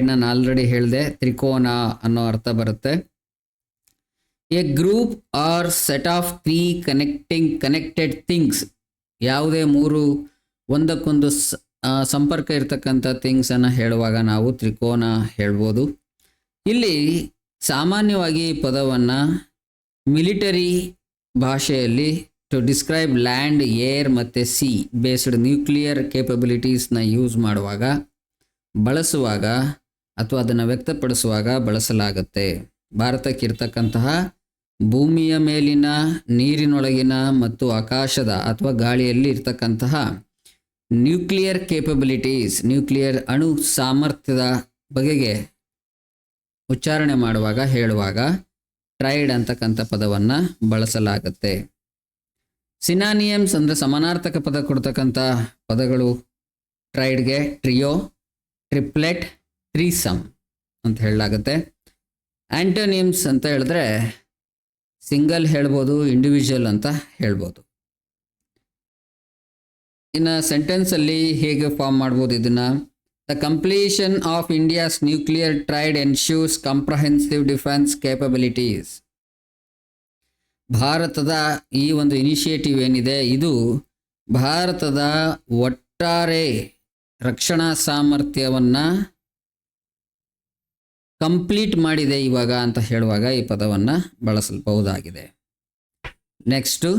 ನಾನು ಆಲ್ರೆಡಿ ಹೇಳಿದೆ, ತ್ರಿಕೋನ ಅನ್ನೋ ಅರ್ಥ ಬರುತ್ತೆ. A group or set of three connected things. ಯಾವುದೇ ಮೂರು ಒಂದಕ್ಕೊಂದು ಸಂಪರ್ಕ ಇರತಕ್ಕಂಥ ಥಿಂಗ್ಸನ್ನು ಹೇಳುವಾಗ ನಾವು ತ್ರಿಕೋನ ಹೇಳ್ಬೋದು. ಇಲ್ಲಿ ಸಾಮಾನ್ಯವಾಗಿ ಈ ಪದವನ್ನು ಮಿಲಿಟರಿ ಭಾಷೆಯಲ್ಲಿ ಟು ಡಿಸ್ಕ್ರೈಬ್ ಲ್ಯಾಂಡ್, ಏರ್ ಮತ್ತು ಸಿ ಬೇಸ್ಡ್ ನ್ಯೂಕ್ಲಿಯರ್ ಕೇಪಬಿಲಿಟೀಸ್ನ ಯೂಸ್ ಮಾಡುವಾಗ, ಬಳಸುವಾಗ ಅಥವಾ ಅದನ್ನು ವ್ಯಕ್ತಪಡಿಸುವಾಗ ಬಳಸಲಾಗುತ್ತೆ. ಭಾರತಕ್ಕಿರ್ತಕ್ಕಂತಹ ಭೂಮಿಯ ಮೇಲಿನ, ನೀರಿನೊಳಗಿನ ಮತ್ತು ಆಕಾಶದ ಅಥವಾ ಗಾಳಿಯಲ್ಲಿ ಇರ್ತಕ್ಕಂತಹ ನ್ಯೂಕ್ಲಿಯರ್ ಕೇಪಬಿಲಿಟೀಸ್, ನ್ಯೂಕ್ಲಿಯರ್ ಅಣು ಸಾಮರ್ಥ್ಯದ ಬಗೆಗೆ ಉಚ್ಚಾರಣೆ ಮಾಡುವಾಗ ಹೇಳುವಾಗ ಟ್ರೈಡ್ ಅಂತಕ್ಕಂಥ ಪದವನ್ನು ಬಳಸಲಾಗುತ್ತೆ. ಸಿನಾನಿಯಮ್ಸ್ ಅಂದರೆ ಸಮಾನಾರ್ಥಕ ಪದ ಕೊಡ್ತಕ್ಕಂಥ ಪದಗಳು ಟ್ರೈಡ್ಗೆ ಟ್ರಿಯೋ, ಟ್ರಿಪ್ಲೆಟ್, ತ್ರೀಸಮ್ ಅಂತ ಹೇಳಲಾಗುತ್ತೆ. ಆ್ಯಂಟೋನಿಯಮ್ಸ್ ಅಂತ ಹೇಳಿದ್ರೆ ಸಿಂಗಲ್ ಹೇಳ್ಬೋದು, ಇಂಡಿವಿಜುವಲ್ ಅಂತ ಹೇಳ್ಬೋದು. ಇನ್ನು ಸೆಂಟೆನ್ಸಲ್ಲಿ ಹೇಗೆ ಫಾರ್ಮ್ ಮಾಡ್ಬೋದು ಇದನ್ನು? The completion of India's nuclear tried ensures comprehensive defence capabilities. ಭಾರತದ ಈ ಒಂದು ಇನಿಷಿಯೇಟಿವ್ ಏನಿದೆ, ಇದು ಭಾರತದ ಒಟ್ಟಾರೆ ರಕ್ಷಣಾ ಸಾಮರ್ಥ್ಯವನ್ನು ಕಂಪ್ಲೀಟ್ ಮಾಡಿದೆ ಇವಾಗ ಅಂತ ಹೇಳುವಾಗ ಈ ಪದವನ್ನು ಬಳಸಬಹುದಾಗಿದೆ. ನೆಕ್ಸ್ಟು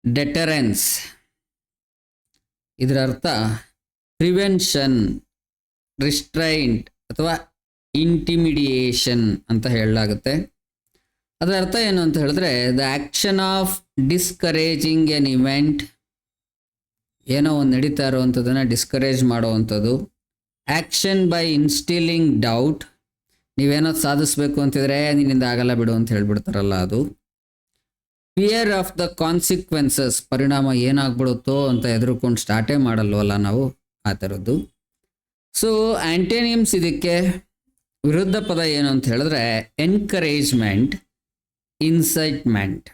ಡೆಟರೆನ್ಸ್. ಇದರ ಅರ್ಥ ಪ್ರಿವೆನ್ಷನ್, ರಿಸ್ಟ್ರೈಂಟ್ ಅಥವಾ ಇಂಟಿಮಿಡಿಯೇಷನ್ ಅಂತ ಹೇಳಲಾಗುತ್ತೆ. ಅದರ ಅರ್ಥ ಏನು ಅಂತ ಹೇಳಿದ್ರೆ, the action of discouraging an event. ಏನೋ ಒಂದು ನಡೀತಾ ಇರೋವಂಥದ್ದನ್ನು ಡಿಸ್ಕರೇಜ್ ಮಾಡೋವಂಥದ್ದು. Action by instilling doubt. ನೀವೇನೋ ಸಾಧಿಸಬೇಕು ಅಂತಿದ್ರೆ ನಿನ್ನಿಂದ ಆಗಲ್ಲ ಬಿಡು ಅಂತ ಹೇಳ್ಬಿಡ್ತಾರಲ್ಲ ಅದು. Fear of the consequences. ಪರಿಣಾಮ ಏನಾಗ್ಬಿಡುತ್ತೋ ಅಂತ ಎದುರುಕೊಂಡು ಸ್ಟಾರ್ಟೇ ಮಾಡಲ್ವಲ್ಲ ನಾವು, ಆ ಥರದ್ದು. ಸೊ ಆ್ಯಂಟೋನಿಯಮ್ಸ್ ಇದಕ್ಕೆ ವಿರುದ್ಧ ಪದ ಏನು ಅಂತ ಹೇಳಿದ್ರೆ ಎನ್ಕರೇಜ್ಮೆಂಟ್, ಇನ್ಸೈಟ್ಮೆಂಟ್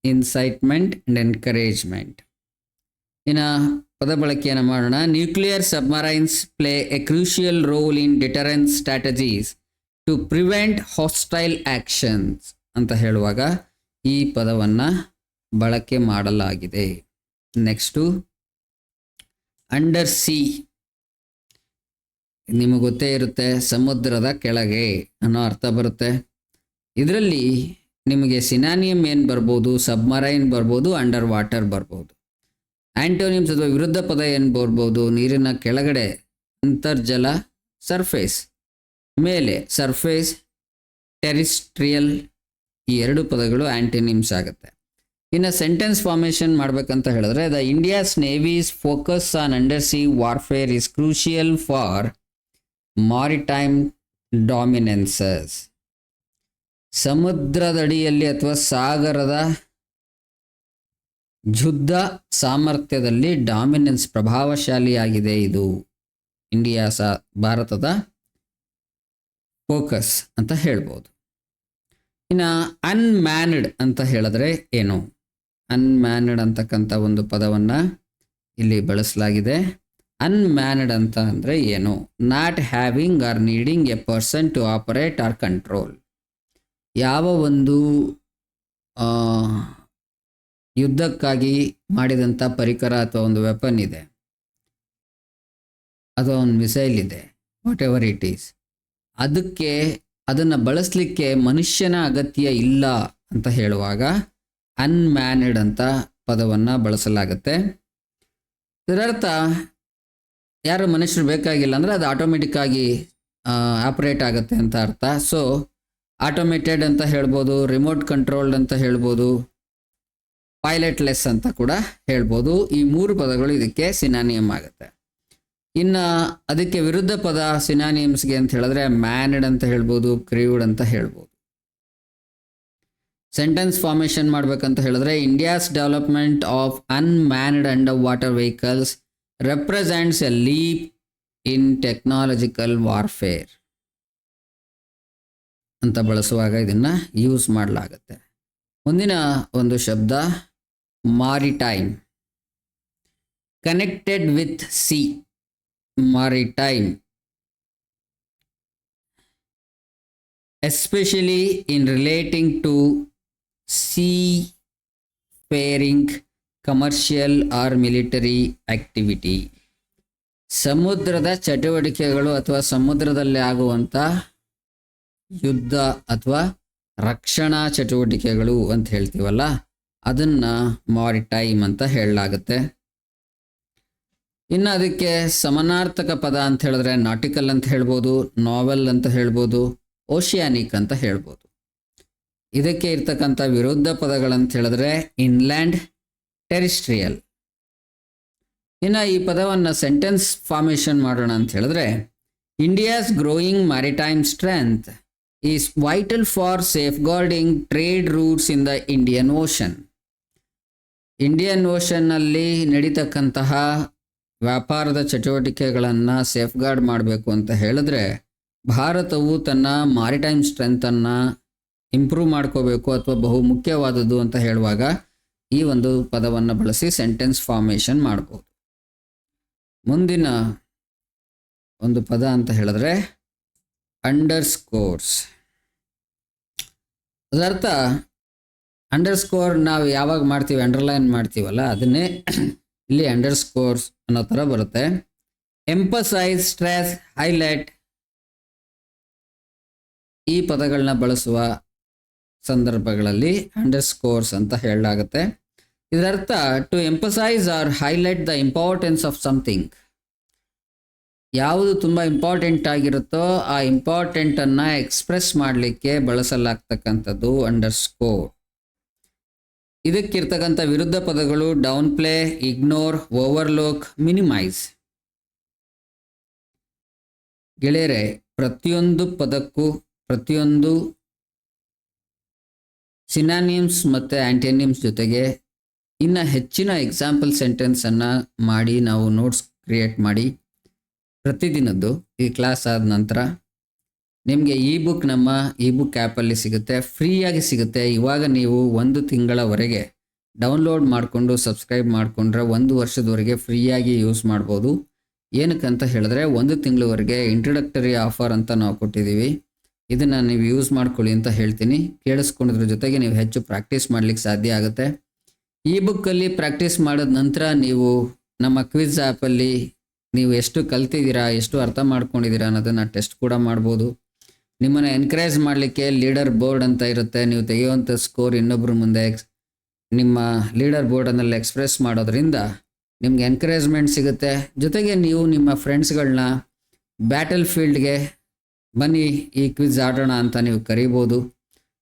ಆ್ಯಂಡ್ ಎನ್ಕರೇಜ್ಮೆಂಟ್. ಇನ್ನು ಪದ ಬಳಕೆಯನ್ನು ಮಾಡೋಣ. Nuclear submarines play a crucial role in deterrence strategies to prevent hostile actions ಅಂತ ಹೇಳುವಾಗ ಈ ಪದವನ್ನು ಬಳಕೆ ಮಾಡಲಾಗಿದೆ. Next under sea. ನಿಮಗೆ ಗೊತ್ತೇ ಇರುತ್ತೆ, ಸಮುದ್ರದ ಕೆಳಗೆ ಅನ್ನೋ ಅರ್ಥ ಬರುತ್ತೆ. ಇದರಲ್ಲಿ ನಿಮಗೆ ಸಿನಾನಿಯಮ್ ಏನು ಬರ್ಬೋದು? ಸಬ್ಮರೈನ್ ಬರ್ಬೋದು, ಅಂಡರ್ ವಾಟರ್ ಬರ್ಬೋದು. ಆ್ಯಂಟೋನಿಯಮ್ಸ್ ಅಥವಾ ವಿರುದ್ಧ ಪದ ಏನು ಬರ್ಬೋದು? ನೀರಿನ ಕೆಳಗಡೆ ಅಂತರ್ಜಲ, ಸರ್ಫೇಸ್, ಮೇಲೆ ಸರ್ಫೇಸ್, ಟೆರಿಸ್ಟ್ರಿಯಲ್. ಈ ಎರಡು ಪದಗಳು ಆ್ಯಂಟೋನಿಯಮ್ಸ್ ಆಗುತ್ತೆ. ಇನ್ನು ಸೆಂಟೆನ್ಸ್ ಫಾರ್ಮೇಷನ್ ಮಾಡಬೇಕಂತ ಹೇಳಿದ್ರೆ, the India's navy's focus on under sea warfare is crucial for maritime dominances. ಸಮುದ್ರದಡಿಯಲ್ಲಿ ಅಥವಾ ಸಾಗರದ ಯುದ್ಧ ಸಾಮರ್ಥ್ಯದಲ್ಲಿ ಡಾಮಿನೆನ್ಸ್ ಪ್ರಭಾವಶಾಲಿಯಾಗಿದೆ. ಇದು ಭಾರತದ ಫೋಕಸ್ ಅಂತ ಹೇಳ್ಬೋದು. ಇನ್ನು ಅನ್ಮ್ಯಾನ್ಡ್ ಅಂತ ಹೇಳಿದ್ರೆ ಏನು? ಅನ್ಮ್ಯಾನ್ಡ್ ಅಂತಕ್ಕಂಥ ಒಂದು ಪದವನ್ನು ಇಲ್ಲಿ ಬಳಸಲಾಗಿದೆ. ಅನ್ಮ್ಯಾನ್ಡ್ ಅಂತ ಅಂದರೆ ಏನು? Not having or needing a person to operate or control. ಯಾವ ಒಂದು ಯುದ್ಧಕ್ಕಾಗಿ ಮಾಡಿದಂಥ ಪರಿಕರ ಅಥವಾ ಒಂದು ವೆಪನ್ ಇದೆ, ಅಥವಾ ಒಂದು ಮಿಸೈಲ್ ಇದೆ, ವಾಟ್ ಎವರ್ ಇಟ್ ಈಸ್, ಅದನ್ನು ಬಳಸಲಿಕ್ಕೆ ಮನುಷ್ಯನ ಅಗತ್ಯ ಇಲ್ಲ ಅಂತ ಹೇಳುವಾಗ ಅನ್ಮ್ಯಾನ್ಡ್ ಅಂತ ಪದವನ್ನು ಬಳಸಲಾಗುತ್ತೆ. ಇದರರ್ಥ ಯಾರು ಮನುಷ್ಯರು ಬೇಕಾಗಿಲ್ಲ ಅಂದರೆ ಅದು ಆಟೋಮೆಟಿಕ್ ಆಗಿ ಆಪ್ರೇಟ್ ಆಗುತ್ತೆ ಅಂತ ಅರ್ಥ. ಸೊ ಆಟೋಮೇಟೆಡ್ ಅಂತ ಹೇಳ್ಬೋದು, ರಿಮೋಟ್ ಕಂಟ್ರೋಲ್ಡ್ ಅಂತ ಹೇಳ್ಬೋದು, ಪೈಲಟ್ಲೆಸ್ ಅಂತ ಕೂಡ ಹೇಳ್ಬೋದು. ಈ 3 ಪದಗಳು ಇದಕ್ಕೆ ಸಿನಾನಿಯಮ್ ಆಗುತ್ತೆ. ಇನ್ನು ಅದಕ್ಕೆ ವಿರುದ್ಧ ಪದ ಸಿನಾನಿಯಮ್ಸ್ಗೆ ಅಂತ ಹೇಳಿದ್ರೆ ಮ್ಯಾನ್ಡ್ ಅಂತ ಹೇಳ್ಬೋದು, ಕ್ರೀವ್ಡ್ ಅಂತ ಹೇಳ್ಬೋದು. ಸೆಂಟೆನ್ಸ್ ಫಾರ್ಮೇಷನ್ ಮಾಡಬೇಕಂತ ಹೇಳಿದ್ರೆ India's development of unmanned under water vehicles represents a leap in technological warfare ಅಂತ ಬಳಸುವಾಗ ಇದನ್ನು ಯೂಸ್ ಮಾಡಲಾಗುತ್ತೆ. ಮುಂದಿನ ಒಂದು ಶಬ್ದ maritime, connected with sea. Maritime especially in relating to seafaring, commercial or military activity. ಸಮುದ್ರದ ಚಟುವಟಿಕೆಗಳು ಅಥವಾ ಸಮುದ್ರದಲ್ಲಿ ಆಗುವಂಥ ಯುದ್ಧ ಅಥವಾ ರಕ್ಷಣಾ ಚಟುವಟಿಕೆಗಳು ಅಂತ ಹೇಳ್ತೀವಲ್ಲ, ಅದನ್ನು ಮಾರಿಟೈಮ್ ಅಂತ ಹೇಳಲಾಗುತ್ತೆ. ಇನ್ನು ಅದಕ್ಕೆ ಸಮಾನಾರ್ಥಕ ಪದ ಅಂತ ಹೇಳಿದ್ರೆ ನಾಟಿಕಲ್ ಅಂತ ಹೇಳ್ಬೋದು, ನಾವೆಲ್ ಅಂತ ಹೇಳ್ಬೋದು, ಓಷಿಯಾನಿಕ್ ಅಂತ ಹೇಳ್ಬೋದು. ಇದಕ್ಕೆ ಇರ್ತಕ್ಕಂಥ ವಿರುದ್ಧ ಪದಗಳಂತ ಹೇಳಿದ್ರೆ ಇನ್ಲ್ಯಾಂಡ್, ಟೆರಿಸ್ಟ್ರಿಯಲ್. ಇನ್ನು ಈ ಪದವನ್ನು ಸೆಂಟೆನ್ಸ್ ಫಾರ್ಮೇಷನ್ ಮಾಡೋಣ ಅಂತ ಹೇಳಿದ್ರೆ India's growing maritime strength is vital for safeguarding trade routes in the Indian Ocean. Indian ಓಷನ್ನಲ್ಲಿ ನಡೀತಕ್ಕಂತಹ ವ್ಯಾಪಾರದ ಚಟುವಟಿಕೆಗಳನ್ನು ಸೇಫ್ಗಾರ್ಡ್ ಮಾಡಬೇಕು ಅಂತ ಹೇಳಿದ್ರೆ ಭಾರತವು ತನ್ನ ಮಾರಿಟೈಮ್ ಸ್ಟ್ರೆಂತನ್ನು ಇಂಪ್ರೂವ್ ಮಾಡ್ಕೋಬೇಕು ಅಥವಾ ಬಹು ಮುಖ್ಯವಾದದ್ದು ಅಂತ ಹೇಳುವಾಗ ಈ ಒಂದು ಪದವನ್ನು ಬಳಸಿ ಸೆಂಟೆನ್ಸ್ ಫಾರ್ಮೇಷನ್ ಮಾಡ್ಬೋದು. ಮುಂದಿನ ಒಂದು ಪದ ಅಂತ ಹೇಳಿದ್ರೆ ಅಂಡರ್ಸ್ಕೋರ್ಸ್. ಅದರ್ಥ ಅಂಡರ್ಸ್ಕೋರ್ ನಾವು ಯಾವಾಗ ಮಾಡ್ತೀವಿ, ಅಂಡರ್ಲೈನ್ ಮಾಡ್ತೀವಲ್ಲ, ಅದನ್ನೇ ಇಲ್ಲಿ ಅಂಡರ್ಸ್ಕೋರ್ಸ್ ಅನ್ನೋ ಥರ ಬರುತ್ತೆ. ಎಂಪಸೈಸ್, ಸ್ಟ್ರೆಸ್, ಹೈಲೈಟ್ ಈ ಪದಗಳನ್ನ ಬಳಸುವ ಸಂದರ್ಭಗಳಲ್ಲಿ ಅಂಡರ್ಸ್ಕೋರ್ಸ್ ಅಂತ ಹೇಳಲಾಗುತ್ತೆ. ಇದರರ್ಥ to emphasise or highlight the importance of something. ಯಾವುದು ತುಂಬ ಇಂಪಾರ್ಟೆಂಟ್ ಆಗಿರುತ್ತೋ ಆ ಇಂಪಾರ್ಟೆಂಟನ್ನು ಎಕ್ಸ್ಪ್ರೆಸ್ ಮಾಡಲಿಕ್ಕೆ ಬಳಸಲಾಗ್ತಕ್ಕಂಥದ್ದು ಅಂಡರ್ಸ್ಕೋರ್. ಇದಕ್ಕಿರ್ತಕ್ಕಂಥ ವಿರುದ್ಧ ಪದಗಳು downplay, ignore, overlook, minimise. ಗೆಳೆಯರೆ, ಪ್ರತಿಯೊಂದು ಪದಕ್ಕೂ ಪ್ರತಿಯೊಂದು ಸಿನಾನಿಮ್ಸ್ ಮತ್ತು ಆ್ಯಂಟೋನಿಮ್ಸ್ ಜೊತೆಗೆ ಇನ್ನು ಹೆಚ್ಚಿನ ಎಕ್ಸಾಂಪಲ್ ಸೆಂಟೆನ್ಸನ್ನು ಮಾಡಿ ನಾವು ನೋಟ್ಸ್ ಕ್ರಿಯೇಟ್ ಮಾಡಿ ಪ್ರತಿದಿನದ್ದು ಈ ಕ್ಲಾಸ್ ಆದ ನಂತರ ನಿಮಗೆ ಈ ಬುಕ್ ನಮ್ಮ ಈ ಬುಕ್ ಆ್ಯಪಲ್ಲಿ ಸಿಗುತ್ತೆ, ಫ್ರೀಯಾಗಿ ಸಿಗುತ್ತೆ. ಇವಾಗ ನೀವು 1 ತಿಂಗಳವರೆಗೆ ಡೌನ್ಲೋಡ್ ಮಾಡಿಕೊಂಡು ಸಬ್ಸ್ಕ್ರೈಬ್ ಮಾಡಿಕೊಂಡ್ರೆ 1 ವರ್ಷದವರೆಗೆ ಫ್ರೀಯಾಗಿ ಯೂಸ್ ಮಾಡ್ಬೋದು. ಏನಕ್ಕಂತ ಹೇಳಿದ್ರೆ 1 ತಿಂಗಳವರೆಗೆ ಇಂಟ್ರಡಕ್ಟರಿ ಆಫರ್ ಅಂತ ನಾವು ಕೊಟ್ಟಿದ್ದೀವಿ. ಇದನ್ನು ನೀವು ಯೂಸ್ ಮಾಡ್ಕೊಳ್ಳಿ ಅಂತ ಹೇಳ್ತೀನಿ. ಕೇಳಿಸ್ಕೊಳ್ಳೋದ್ರ ಜೊತೆಗೆ ನೀವು ಹೆಚ್ಚು ಪ್ರಾಕ್ಟೀಸ್ ಮಾಡಲಿಕ್ಕೆ ಸಾಧ್ಯ ಆಗುತ್ತೆ. ಈ ಬುಕ್ಕಲ್ಲಿ ಪ್ರಾಕ್ಟೀಸ್ ಮಾಡಿದ ನಂತರ ನೀವು ನಮ್ಮ ಕ್ವಿಜ್ ಆ್ಯಪಲ್ಲಿ ನೀವು ಎಷ್ಟು ಕಲ್ತಿದ್ದೀರಾ, ಎಷ್ಟು ಅರ್ಥ ಮಾಡ್ಕೊಂಡಿದ್ದೀರಾ ಅನ್ನೋದನ್ನು ಟೆಸ್ಟ್ ಕೂಡ ಮಾಡ್ಬೋದು. ನಿಮ್ಮನ್ನು ಎನ್ಕರೇಜ್ ಮಾಡಲಿಕ್ಕೆ ಲೀಡರ್ ಬೋರ್ಡ್ ಅಂತ ಇರುತ್ತೆ. ನೀವು ತೆಗೆಯುವಂಥ ಸ್ಕೋರ್ ಇನ್ನೊಬ್ಬರ ಮುಂದೆ ನಿಮ್ಮ ಲೀಡರ್ ಬೋರ್ಡನ್ನಲ್ಲಿ ಎಕ್ಸ್ಪ್ರೆಸ್ ಮಾಡೋದ್ರಿಂದ ನಿಮ್ಗೆ ಎನ್ಕರೇಜ್ಮೆಂಟ್ ಸಿಗುತ್ತೆ. ಜೊತೆಗೆ ನೀವು ನಿಮ್ಮ ಫ್ರೆಂಡ್ಸ್ಗಳನ್ನ ಬ್ಯಾಟಲ್ ಫೀಲ್ಡ್ಗೆ ಬನ್ನಿ ಈ ಕ್ವಿಜ್ ಆಡೋಣ ಅಂತ ನೀವು ಕರಿಬೋದು.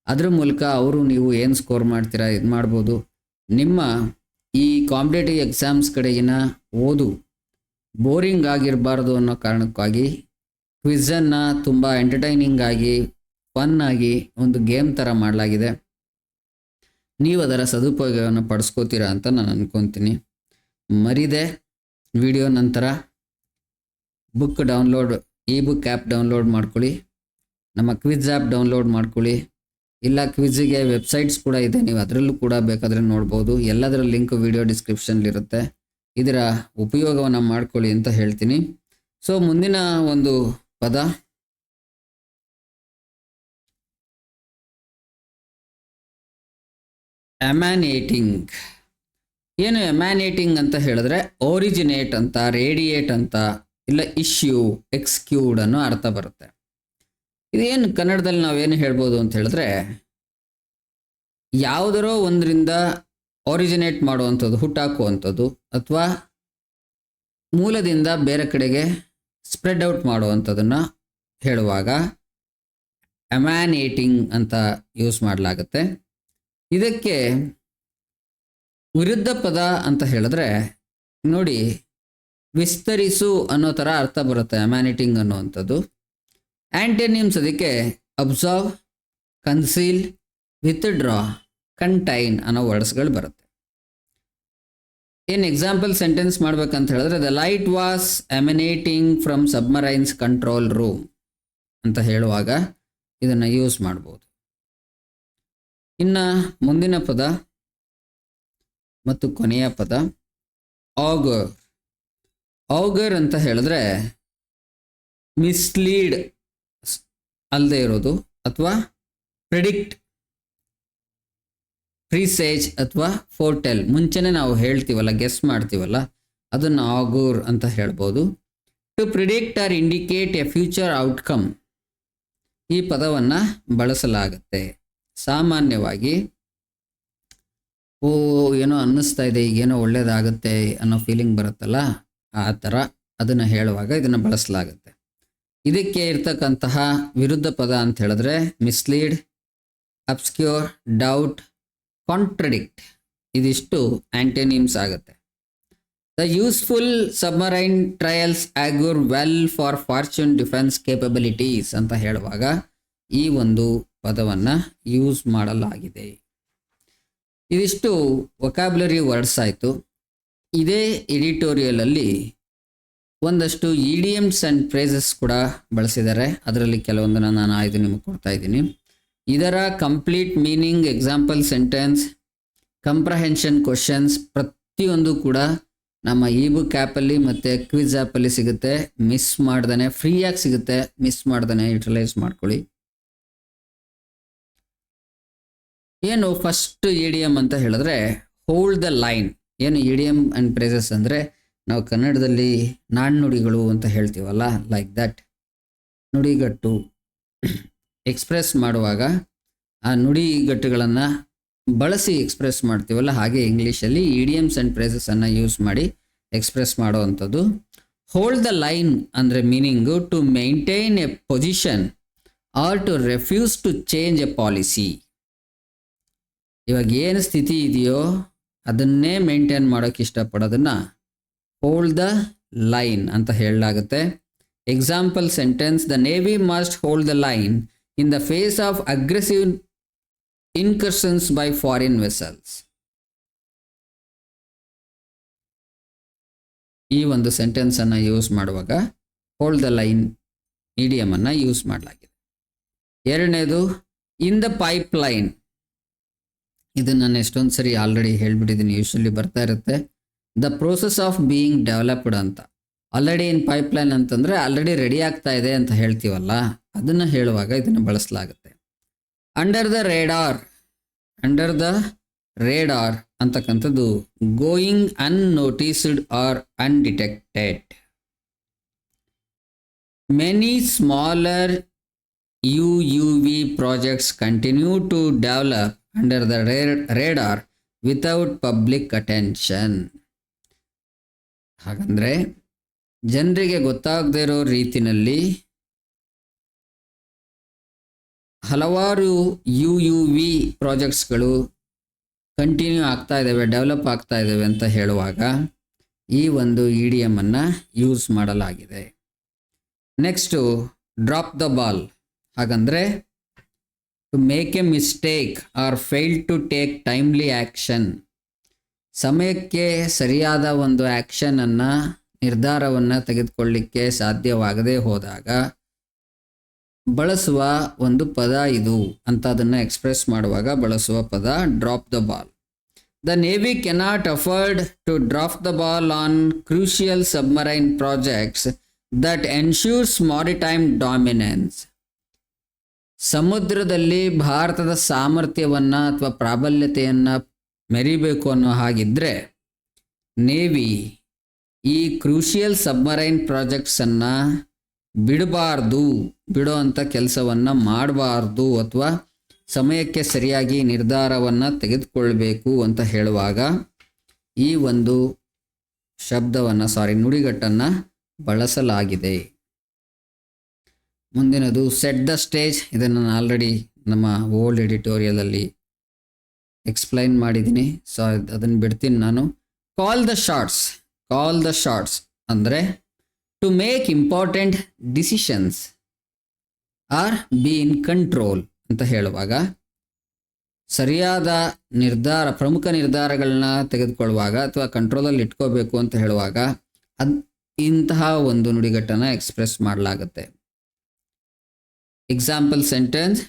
ಅದ್ರ ಮೂಲಕ ಅವರು ನೀವು ಏನು ಸ್ಕೋರ್ ಮಾಡ್ತೀರಾ ಇದು ಮಾಡ್ಬೋದು. ನಿಮ್ಮ ಈ ಕಾಂಪಿಟೇಟಿವ್ ಎಕ್ಸಾಮ್ಸ್ ಕಡೆಗಿನ ಓದು ಬೋರಿಂಗ್ ಆಗಿರಬಾರ್ದು ಅನ್ನೋ ಕಾರಣಕ್ಕಾಗಿ ಕ್ವಿಝನ್ನು ತುಂಬ ಎಂಟರ್ಟೈನಿಂಗ್ ಆಗಿ ಫನ್ ಆಗಿ ಒಂದು ಗೇಮ್ ಥರ ಮಾಡಲಾಗಿದೆ. ನೀವು ಅದರ ಸದುಪಯೋಗವನ್ನು ಪಡಿಸ್ಕೋತೀರಾ ಅಂತ ನಾನು ಅಂದ್ಕೊತೀನಿ. ಮರಿದೆ ವಿಡಿಯೋ ನಂತರ ಬುಕ್ ಡೌನ್ಲೋಡ್, ಈ ಬುಕ್ ಆ್ಯಪ್ ಡೌನ್ಲೋಡ್ ಮಾಡ್ಕೊಳ್ಳಿ, ನಮ್ಮ ಕ್ವಿಜ್ ಆ್ಯಪ್ ಡೌನ್ಲೋಡ್ ಮಾಡ್ಕೊಳ್ಳಿ. ಇಲ್ಲ ಕ್ವಿಜ್ಜಿಗೆ ವೆಬ್ಸೈಟ್ಸ್ ಕೂಡ ಇದೆ, ನೀವು ಅದರಲ್ಲೂ ಕೂಡ ಬೇಕಾದರೆ ನೋಡ್ಬೋದು. ಎಲ್ಲದರ ಲಿಂಕ್ ವಿಡಿಯೋ ಡಿಸ್ಕ್ರಿಪ್ಷನ್ಲಿರುತ್ತೆ. ಇದರ ಉಪಯೋಗವನ್ನು ಮಾಡ್ಕೊಳ್ಳಿ ಅಂತ ಹೇಳ್ತೀನಿ. ಸೊ ಮುಂದಿನ ಒಂದು ಪದ ಎಮ್ಯಾನೇಟಿಂಗ್. ಏನು ಎಮ್ಯಾನೇಟಿಂಗ್ ಅಂತ ಹೇಳಿದ್ರೆ ಒರಿಜಿನೇಟ್ ಅಂತ, ರೇಡಿಯೇಟ್ ಅಂತ, ಇಲ್ಲ ಇಶ್ಯೂ, ಎಕ್ಸ್ಕ್ಯೂಡ್ ಅನ್ನೋ ಅರ್ಥ ಬರುತ್ತೆ. ಇದೇನು ಕನ್ನಡದಲ್ಲಿ ನಾವೇನು ಹೇಳ್ಬೋದು ಅಂತ ಹೇಳಿದ್ರೆ, ಯಾವುದರೋ ಒಂದರಿಂದ ಒರಿಜಿನೇಟ್ ಮಾಡುವಂಥದ್ದು, ಹುಟ್ಟಾಕುವಂಥದ್ದು, ಅಥವಾ ಮೂಲದಿಂದ ಬೇರೆ ಕಡೆಗೆ ಸ್ಪ್ರೆಡ್ ಔಟ್ ಮಾಡುವಂಥದ್ದನ್ನು ಹೇಳುವಾಗ ಎಮ್ಯಾನೇಟಿಂಗ್ ಅಂತ ಯೂಸ್ ಮಾಡಲಾಗುತ್ತೆ. ಇದಕ್ಕೆ ವಿರುದ್ಧ ಪದ ಅಂತ ಹೇಳಿದ್ರೆ ನೋಡಿ, ವಿಸ್ತರಿಸು ಅನ್ನೋ ಥರ ಅರ್ಥ ಬರುತ್ತೆ ಎಮ್ಯಾನೇಟಿಂಗ್ ಅನ್ನುವಂಥದ್ದು. ಆ್ಯಂಟೋನಿಮ್ಸ್ ಅದಕ್ಕೆ ಅಬ್ಸರ್ವ್, ಕನ್ಸೀಲ್, ವಿತ್ಡ್ರಾ, ಕಂಟೈನ್ ಅನ್ನೋ ವರ್ಡ್ಸ್ಗಳು ಬರುತ್ತೆ. ಏನು ಎಕ್ಸಾಂಪಲ್ ಸೆಂಟೆನ್ಸ್ ಮಾಡ್ಬೇಕಂತ ಹೇಳಿದ್ರೆ, the light was emanating from submarines control room ಅಂತ ಹೇಳುವಾಗ ಇದನ್ನು ಯೂಸ್ ಮಾಡ್ಬೋದು. ಇನ್ನು ಮುಂದಿನ ಪದ ಮತ್ತು ಕೊನೆಯ ಪದ ಆಗರ್. ಆಗರ್ ಅಂತ ಹೇಳಿದ್ರೆ ಮಿಸ್ಲೀಡ್ ಅಲ್ಲದೆ ಇರೋದು, ಅಥವಾ ಪ್ರಿಡಿಕ್ಟ್, ಪ್ರಿಸೇಜ್ ಅಥವಾ ಫೋರ್ಟೆಲ್, ಮುಂಚೆನೇ ನಾವು ಹೇಳ್ತೀವಲ್ಲ, ಗೆಸ್ ಮಾಡ್ತೀವಲ್ಲ, ಅದನ್ನು ಆಗೂರ್ ಅಂತ ಹೇಳ್ಬೋದು. To predict or indicate a future outcome, ಈ ಪದವನ್ನು ಬಳಸಲಾಗುತ್ತೆ. ಸಾಮಾನ್ಯವಾಗಿ ಏನೋ ಅನ್ನಿಸ್ತಾ ಇದೆ, ಈಗೇನೋ ಒಳ್ಳೇದಾಗುತ್ತೆ ಅನ್ನೋ ಫೀಲಿಂಗ್ ಬರುತ್ತಲ್ಲ, ಆ ಥರ ಅದನ್ನು ಹೇಳುವಾಗ ಇದನ್ನು ಬಳಸಲಾಗುತ್ತೆ. ಇದಕ್ಕೆ ಇರ್ತಕ್ಕಂತಹ ವಿರುದ್ಧ ಪದ ಅಂತ ಹೇಳಿದ್ರೆ ಮಿಸ್ಲೀಡ್, ಅಬ್ಸ್ಕ್ಯೂರ್, ಡೌಟ್, ಕಾಂಟ್ರಡಿಕ್ಟ್, ಇದಿಷ್ಟು ಆಂಟೋನಿಮ್ಸ್ ಆಗುತ್ತೆ. The useful submarine trials augur well for fortune defence capabilities ಅಂತ ಹೇಳುವಾಗ ಈ ಒಂದು ಪದವನ್ನು ಯೂಸ್ ಮಾಡಲಾಗಿದೆ. ಇದಿಷ್ಟು ವೊಕ್ಯಾಬ್ಯುಲರಿ ವರ್ಡ್ಸ್ ಆಯಿತು. ಇದೇ ಎಡಿಟೋರಿಯಲಲ್ಲಿ ಒಂದಷ್ಟು ಇಡಿಯಮ್ಸ್ ಆ್ಯಂಡ್ ಫ್ರೇಸಸ್ ಕೂಡ ಬಳಸಿದ್ದಾರೆ. ಅದರಲ್ಲಿ ಕೆಲವೊಂದನ್ನು ನಾನು ಆಯ್ದು ನಿಮಗೆ ಕೊಡ್ತಾ ಇದ್ದೀನಿ. ಇದರ complete meaning, example sentence, comprehension questions ಪ್ರತಿಯೊಂದು ಕೂಡ ನಮ್ಮ ಇ ಬುಕ್ ಆ್ಯಪಲ್ಲಿ ಮತ್ತು ಕ್ವಿಜ್ ಆ್ಯಪಲ್ಲಿ ಸಿಗುತ್ತೆ. ಮಿಸ್ ಮಾಡ್ದೇ ಫ್ರೀಯಾಗಿ ಸಿಗುತ್ತೆ, ಮಿಸ್ ಮಾಡ್ದೇ ಯುಟಿಲೈಸ್ ಮಾಡ್ಕೊಳ್ಳಿ. ಏನು ಫಸ್ಟ್ ಇಡಿಯಮ್ ಅಂತ ಹೇಳಿದ್ರೆ ಹೋಲ್ಡ್ ದ ಲೈನ್. ಏನು ಇಡಿಯಮ್ ಆ್ಯಂಡ್ ಫ್ರೇಸಸ್ ಅಂದರೆ ನಾವು ಕನ್ನಡದಲ್ಲಿ ನಾಣ್ಣುಡಿಗಳು ಅಂತ ಹೇಳ್ತೀವಲ್ಲ, ಲೈಕ್ ದಟ್. ನುಡಿಗಟ್ಟು ಎಕ್ಸ್ಪ್ರೆಸ್ ಮಾಡುವಾಗ ಆ ನುಡಿಗಟ್ಟುಗಳನ್ನು ಬಳಸಿ ಎಕ್ಸ್ಪ್ರೆಸ್ ಮಾಡ್ತೀವಲ್ಲ, ಹಾಗೆ ಇಂಗ್ಲೀಷಲ್ಲಿ ಇಡಿಯಮ್ಸ್ ಆ್ಯಂಡ್ ಫ್ರೇಸಸನ್ನು ಯೂಸ್ ಮಾಡಿ ಎಕ್ಸ್ಪ್ರೆಸ್ ಮಾಡೋವಂಥದ್ದು. ಹೋಲ್ಡ್ ದ ಲೈನ್ ಅಂದರೆ meaning to maintain a position or to refuse to change a policy. ಇವಾಗ ಏನು ಸ್ಥಿತಿ ಇದೆಯೋ ಅದನ್ನೇ ಮೇಂಟೈನ್ ಮಾಡೋಕ್ಕೆ ಇಷ್ಟಪಡೋದನ್ನು ಹೋಲ್ಡ್ ದ ಲೈನ್ ಅಂತ ಹೇಳಲಾಗುತ್ತೆ. Example sentence, the navy must hold the line in the face of aggressive incursions by foreign vessels. ಈ ಒಂದು ಸೆಂಟೆನ್ಸನ್ನು ಯೂಸ್ ಮಾಡುವಾಗ ಹೋಲ್ಡ್ ದ ಲೈನ್ ಇಡಿಯಮನ್ನು ಯೂಸ್ ಮಾಡಲಾಗಿದೆ. ಎರಡನೇದು ಇನ್ ದ ಪೈಪ್ ಲೈನ್. ಇದು ನಾನು ಎಷ್ಟೊಂದು ಸರಿ ಆಲ್ರೆಡಿ ಹೇಳ್ಬಿಟ್ಟಿದ್ದೀನಿ, ಯೂಶಲಿ ಬರ್ತಾ ಇರುತ್ತೆ. The process of being developed ಅಂತ. ಆಲ್ರೆಡಿ ಇನ್ ಪೈಪ್ಲೈನ್ ಅಂತಂದರೆ ಆಲ್ರೆಡಿ ರೆಡಿ ಆಗ್ತಾ ಇದೆ ಅಂತ ಹೇಳ್ತೀವಲ್ಲ, ಅದನ್ನು ಹೇಳುವಾಗ ಇದನ್ನು ಬಳಸಲಾಗುತ್ತೆ. Under the radar. Under the radar ಅಂತಕ್ಕಂಥದ್ದು going unnoticed or undetected. Many smaller UUV projects continue to develop under the radar without public attention. ಹಾಗಂದ್ರೆ ಜನರಿಗೆ ಗೊತ್ತಾಗದೇ ಇರೋ ರೀತಿಯಲ್ಲಿ ಹಲವಾರು UUV ಪ್ರಾಜೆಕ್ಟ್ಸ್ಗಳು ಕಂಟಿನ್ಯೂ ಆಗ್ತಾ ಇದ್ದಾವೆ, ಡೆವಲಪ್ ಆಗ್ತಾ ಇದ್ದಾವೆ ಅಂತ ಹೇಳುವಾಗ ಈ ಒಂದು ಇಡಿಯಮನ್ನು ಯೂಸ್ ಮಾಡಲಾಗಿದೆ. Next drop the ball. ಹಾಗಂದರೆ to make a mistake or fail to take timely action. ಸಮಯಕ್ಕೆ ಸರಿಯಾದ ಒಂದು ಆ್ಯಕ್ಷನನ್ನು, ನಿರ್ಧಾರವನ್ನು ತೆಗೆದುಕೊಳ್ಳಿಕ್ಕೆ ಸಾಧ್ಯವಾಗದೇ ಹೋದಾಗ ಬಳಸುವ ಒಂದು ಪದ ಇದು ಅಂತ ಅದನ್ನು ಎಕ್ಸ್ಪ್ರೆಸ್ ಮಾಡುವಾಗ ಬಳಸುವ ಪದ drop the ball. The navy cannot afford to drop the ball on crucial submarine projects that ensures maritime dominance. ಸಮುದ್ರದಲ್ಲಿ ಭಾರತದ ಸಾಮರ್ಥ್ಯವನ್ನು ಅಥವಾ ಪ್ರಾಬಲ್ಯತೆಯನ್ನು ಮೆರಿಬೇಕು ಅನ್ನೋ ಹಾಗಿದ್ದರೆ ನೇವಿ ಈ ಕ್ರೂಷಿಯಲ್ ಸಬ್ಮರೈನ್ ಪ್ರಾಜೆಕ್ಟ್ಸನ್ನು ಬಿಡೋ ಅಂಥ ಕೆಲಸವನ್ನು ಮಾಡಬಾರ್ದು ಅಥವಾ ಸಮಯಕ್ಕೆ ಸರಿಯಾಗಿ ನಿರ್ಧಾರವನ್ನು ತೆಗೆದುಕೊಳ್ಬೇಕು ಅಂತ ಹೇಳುವಾಗ ಈ ಒಂದು ನುಡಿಗಟ್ಟನ್ನು ಬಳಸಲಾಗಿದೆ. ಮುಂದಿನದು ಸೆಟ್ ದ ಸ್ಟೇಜ್. ಇದನ್ನು ನಾನು ಆಲ್ರೆಡಿ ನಮ್ಮ ಓಲ್ಡ್ ಎಡಿಟೋರಿಯಲಲ್ಲಿ ಎಕ್ಸ್ಪ್ಲೈನ್ ಮಾಡಿದ್ದೀನಿ, ಸೊ ಅದನ್ನು ಬಿಡ್ತೀನಿ ನಾನು. ಕಾಲ್ ದ ಶಾರ್ಟ್ಸ್ ಅಂದರೆ to make important decisions or be in control ಅಂತ ಹೇಳುವಾಗ ಸರಿಯಾದ ಪ್ರಮುಖ ನಿರ್ಧಾರಗಳನ್ನ ತೆಗೆದುಕೊಳ್ಳುವಾಗ ಅಥವಾ ಕಂಟ್ರೋಲಲ್ಲಿ ಇಟ್ಕೋಬೇಕು ಅಂತ ಹೇಳುವಾಗ ಇಂತಹ ಒಂದು ನುಡಿಗಟ್ಟನ್ನು ಎಕ್ಸ್ಪ್ರೆಸ್ ಮಾಡಲಾಗುತ್ತೆ. Example sentence: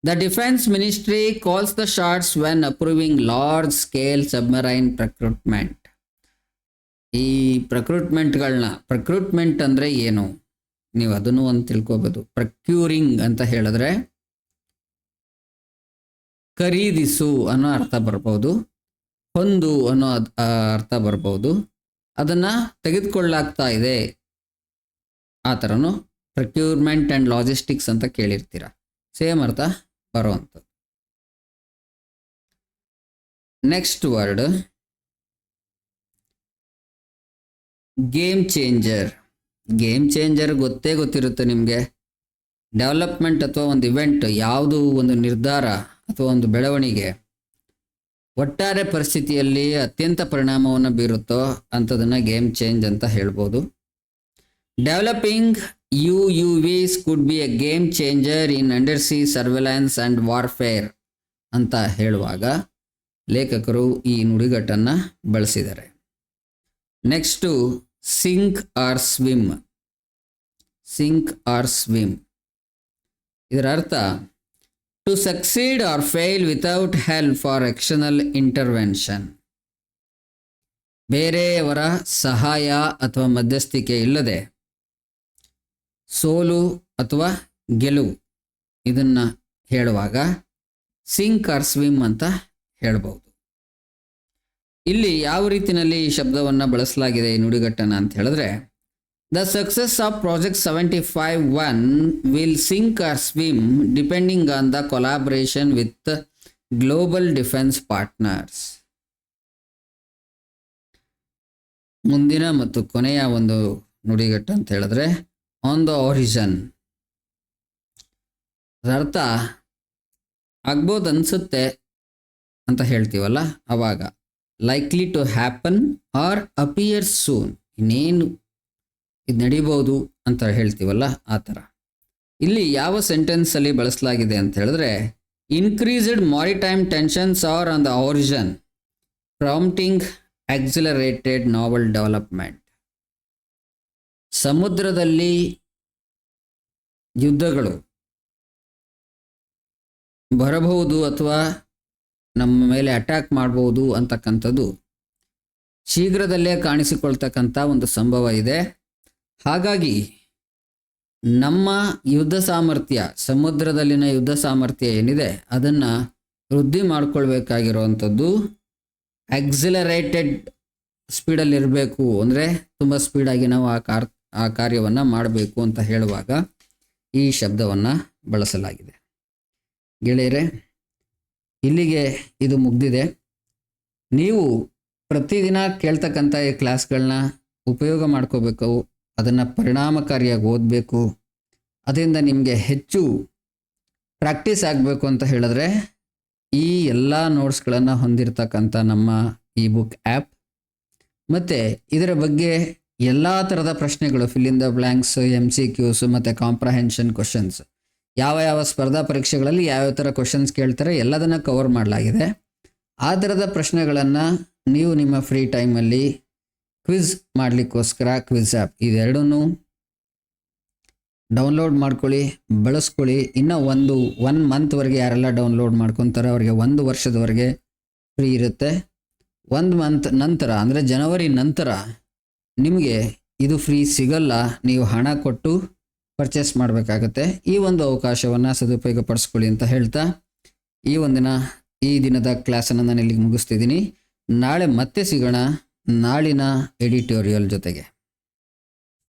the defence ministry calls the shorts when approving large scale submarine procurement. ಈ ಪ್ರಕ್ರೂಟ್ಮೆಂಟ್ ಅಂದರೆ ಏನು, ನೀವು ಅದನ್ನು ಒಂದು ತಿಳ್ಕೊಬೋದು. ಪ್ರಕ್ಯೂರಿಂಗ್ ಅಂತ ಹೇಳಿದ್ರೆ ಖರೀದಿಸು ಅನ್ನೋ ಅರ್ಥ ಬರ್ಬೋದು, ಹೊಂದು ಅನ್ನೋ ಅರ್ಥ ಬರ್ಬೋದು. ಅದನ್ನು ತೆಗೆದುಕೊಳ್ಳಾಗ್ತಾ ಇದೆ ಆ ಥರನೂ ಪ್ರಕ್ಯೂರ್ಮೆಂಟ್ ಆ್ಯಂಡ್ ಲಾಜಿಸ್ಟಿಕ್ಸ್ ಅಂತ ಕೇಳಿರ್ತೀರ, ಸೇಮ್ ಅರ್ಥ ಬರೋವಂಥದ್ದು. ನೆಕ್ಸ್ಟ್ ವರ್ಡ್ ಗೇಮ್ ಚೇಂಜರ್ ಗೊತ್ತಿರುತ್ತೆ ನಿಮಗೆ. ಡೆವಲಪ್ಮೆಂಟ್ ಅಥವಾ ಒಂದು ಇವೆಂಟ್, ಯಾವುದು ಒಂದು ನಿರ್ಧಾರ ಅಥವಾ ಒಂದು ಬೆಳವಣಿಗೆ ಒಟ್ಟಾರೆ ಪರಿಸ್ಥಿತಿಯಲ್ಲಿ ಅತ್ಯಂತ ಪರಿಣಾಮವನ್ನು ಬೀರುತ್ತೋ ಅಂಥದನ್ನು ಗೇಮ್ ಚೇಂಜ್ ಅಂತ ಹೇಳ್ಬೋದು. Developing UUVs could be a game changer in undersea surveillance and warfare ಅಂತ ಹೇಳುವಾಗ ಲೇಖಕರು ಈ ನುಡಿಗಟ್ಟನ್ನು ಬಳಸಿದ್ದಾರೆ. Next sink or swim. ಇದರ ಅರ್ಥ to succeed or fail without help for external intervention. ಬೇರೆಯವರ ಸಹಾಯ ಅಥವಾ ಮಧ್ಯಸ್ಥಿಕೆ ಇಲ್ಲದೆ ಸೋಲು ಅಥವಾ ಗೆಲುವು ಇದನ್ನು ಹೇಳುವಾಗ ಸಿಂಕ್ ಆರ್ ಸ್ವಿಮ್ ಅಂತ ಹೇಳ್ಬೋದು. ಇಲ್ಲಿ ಯಾವ ರೀತಿಯಲ್ಲಿ ಈ ಶಬ್ದವನ್ನು ಬಳಸಲಾಗಿದೆ ಈ ನುಡಿಗಟ್ಟನ್ನು ಅಂತ ಹೇಳಿದ್ರೆ, the success of project 75-1 will sink or swim depending on the collaboration with global defence partners. ಮುಂದಿನ ಮತ್ತು ಕೊನೆಯ ಒಂದು ನುಡಿಗಟ್ಟು ಅಂತ ಹೇಳಿದ್ರೆ ಆನ್ ದ ಆರಿಜಿನ್. ಅದರ್ಥ ಆಗ್ಬೋದು ಅನಿಸುತ್ತೆ ಅಂತ ಹೇಳ್ತೀವಲ್ಲ ಅವಾಗ, likely to happen or appear soon, ಇನ್ನೇನು ಇದು ನಡಿಬೋದು ಅಂತ ಹೇಳ್ತೀವಲ್ಲ ಆ ಥರ. ಇಲ್ಲಿ ಯಾವ ಸೆಂಟೆನ್ಸಲ್ಲಿ ಬಳಸಲಾಗಿದೆ ಅಂತ ಹೇಳಿದ್ರೆ, increased maritime tensions are on the origin prompting accelerated naval development. ಸಮುದ್ರದಲ್ಲಿ ಯುದ್ಧಗಳು ಬರಬಹುದು ಅಥವಾ ನಮ್ಮ ಮೇಲೆ ಅಟ್ಯಾಕ್ ಮಾಡಬಹುದು ಅಂತಕ್ಕಂಥದ್ದು ಶೀಘ್ರದಲ್ಲೇ ಕಾಣಿಸಿಕೊಳ್ತಕ್ಕಂಥ ಒಂದು ಸಂಭವ ಇದೆ. ಹಾಗಾಗಿ ನಮ್ಮ ಯುದ್ಧ ಸಾಮರ್ಥ್ಯ, ಸಮುದ್ರದಲ್ಲಿನ ಯುದ್ಧ ಸಾಮರ್ಥ್ಯ ಏನಿದೆ ಅದನ್ನು ವೃದ್ಧಿ ಮಾಡಿಕೊಳ್ಬೇಕಾಗಿರುವಂಥದ್ದು ಆಕ್ಸಿಲರೇಟೆಡ್ ಸ್ಪೀಡಲ್ಲಿರಬೇಕು. ಅಂದರೆ ತುಂಬ ಸ್ಪೀಡಾಗಿ ನಾವು ಆ ಕಾರ್ಯವನ್ನು ಮಾಡಬೇಕು ಅಂತ ಹೇಳುವಾಗ ಈ ಶಬ್ದವನ್ನು ಬಳಸಲಾಗಿದೆ. ಗೆಳೆಯರೆ, ಇಲ್ಲಿಗೆ ಇದು ಮುಗ್ದಿದೆ. ನೀವು ಪ್ರತಿದಿನ ಕೇಳ್ತಕ್ಕಂಥ ಈ ಕ್ಲಾಸ್ಗಳನ್ನ ಉಪಯೋಗ ಮಾಡ್ಕೋಬೇಕು, ಅದನ್ನು ಪರಿಣಾಮಕಾರಿಯಾಗಿ ಓದಬೇಕು. ಅದರಿಂದ ನಿಮಗೆ ಹೆಚ್ಚು ಪ್ರಾಕ್ಟೀಸ್ ಆಗಬೇಕು ಅಂತ ಹೇಳಿದ್ರೆ ಈ ಎಲ್ಲ ನೋಟ್ಸ್ಗಳನ್ನು ಹೊಂದಿರತಕ್ಕಂಥ ನಮ್ಮ ಈ ಬುಕ್ ಆ್ಯಪ್ ಮತ್ತು ಇದರ ಬಗ್ಗೆ ಎಲ್ಲ ಥರದ ಪ್ರಶ್ನೆಗಳು, fill in the blanks, MCQs ಮತ್ತು ಕಾಂಪ್ರಹೆನ್ಷನ್ ಕ್ವಶನ್ಸ್, ಯಾವ ಸ್ಪರ್ಧಾ ಪರೀಕ್ಷೆಗಳಲ್ಲಿ ಯಾವ್ಯಾವ ಥರ ಕ್ವಶನ್ಸ್ ಕೇಳ್ತಾರೆ ಎಲ್ಲದನ್ನು ಕವರ್ ಮಾಡಲಾಗಿದೆ. ಆ ಥರದ ಪ್ರಶ್ನೆಗಳನ್ನು ನೀವು ನಿಮ್ಮ ಫ್ರೀ ಟೈಮಲ್ಲಿ ಕ್ವಿಜ್ ಮಾಡಲಿಕ್ಕೋಸ್ಕರ ಕ್ವಿಜ್ ಆ್ಯಪ್ ಇದೆರಡನ್ನೂ ಡೌನ್ಲೋಡ್ ಮಾಡ್ಕೊಳ್ಳಿ, ಬಳಸ್ಕೊಳ್ಳಿ. ಇನ್ನು ಒನ್ ಮಂತ್ವರೆಗೆ ಯಾರೆಲ್ಲ ಡೌನ್ಲೋಡ್ ಮಾಡ್ಕೊತಾರೆ ಅವರಿಗೆ 1 ವರ್ಷದವರೆಗೆ ಫ್ರೀ ಇರುತ್ತೆ. 1 ಮಂತ್ ನಂತರ ಅಂದರೆ ಜನವರಿ ನಂತರ ನಿಮಗೆ ಇದು ಫ್ರೀ ಸಿಗಲ್ಲ, ನೀವು ಹಣ ಕೊಟ್ಟು ಪರ್ಚೇಸ್ ಮಾಡಬೇಕಾಗತ್ತೆ. ಈ ಒಂದು ಅವಕಾಶವನ್ನು ಸದುಪಯೋಗಪಡಿಸ್ಕೊಳ್ಳಿ ಅಂತ ಹೇಳ್ತಾ ಈ ದಿನದ ಕ್ಲಾಸನ್ನು ನಾನು ಇಲ್ಲಿಗೆ ಮುಗಿಸ್ತಿದ್ದೀನಿ. ನಾಳೆ ಮತ್ತೆ ಸಿಗೋಣ. ನಾಳಿನ ಎಡಿಟೋರಿಯಲ್ ಜೊತೆಗೆ.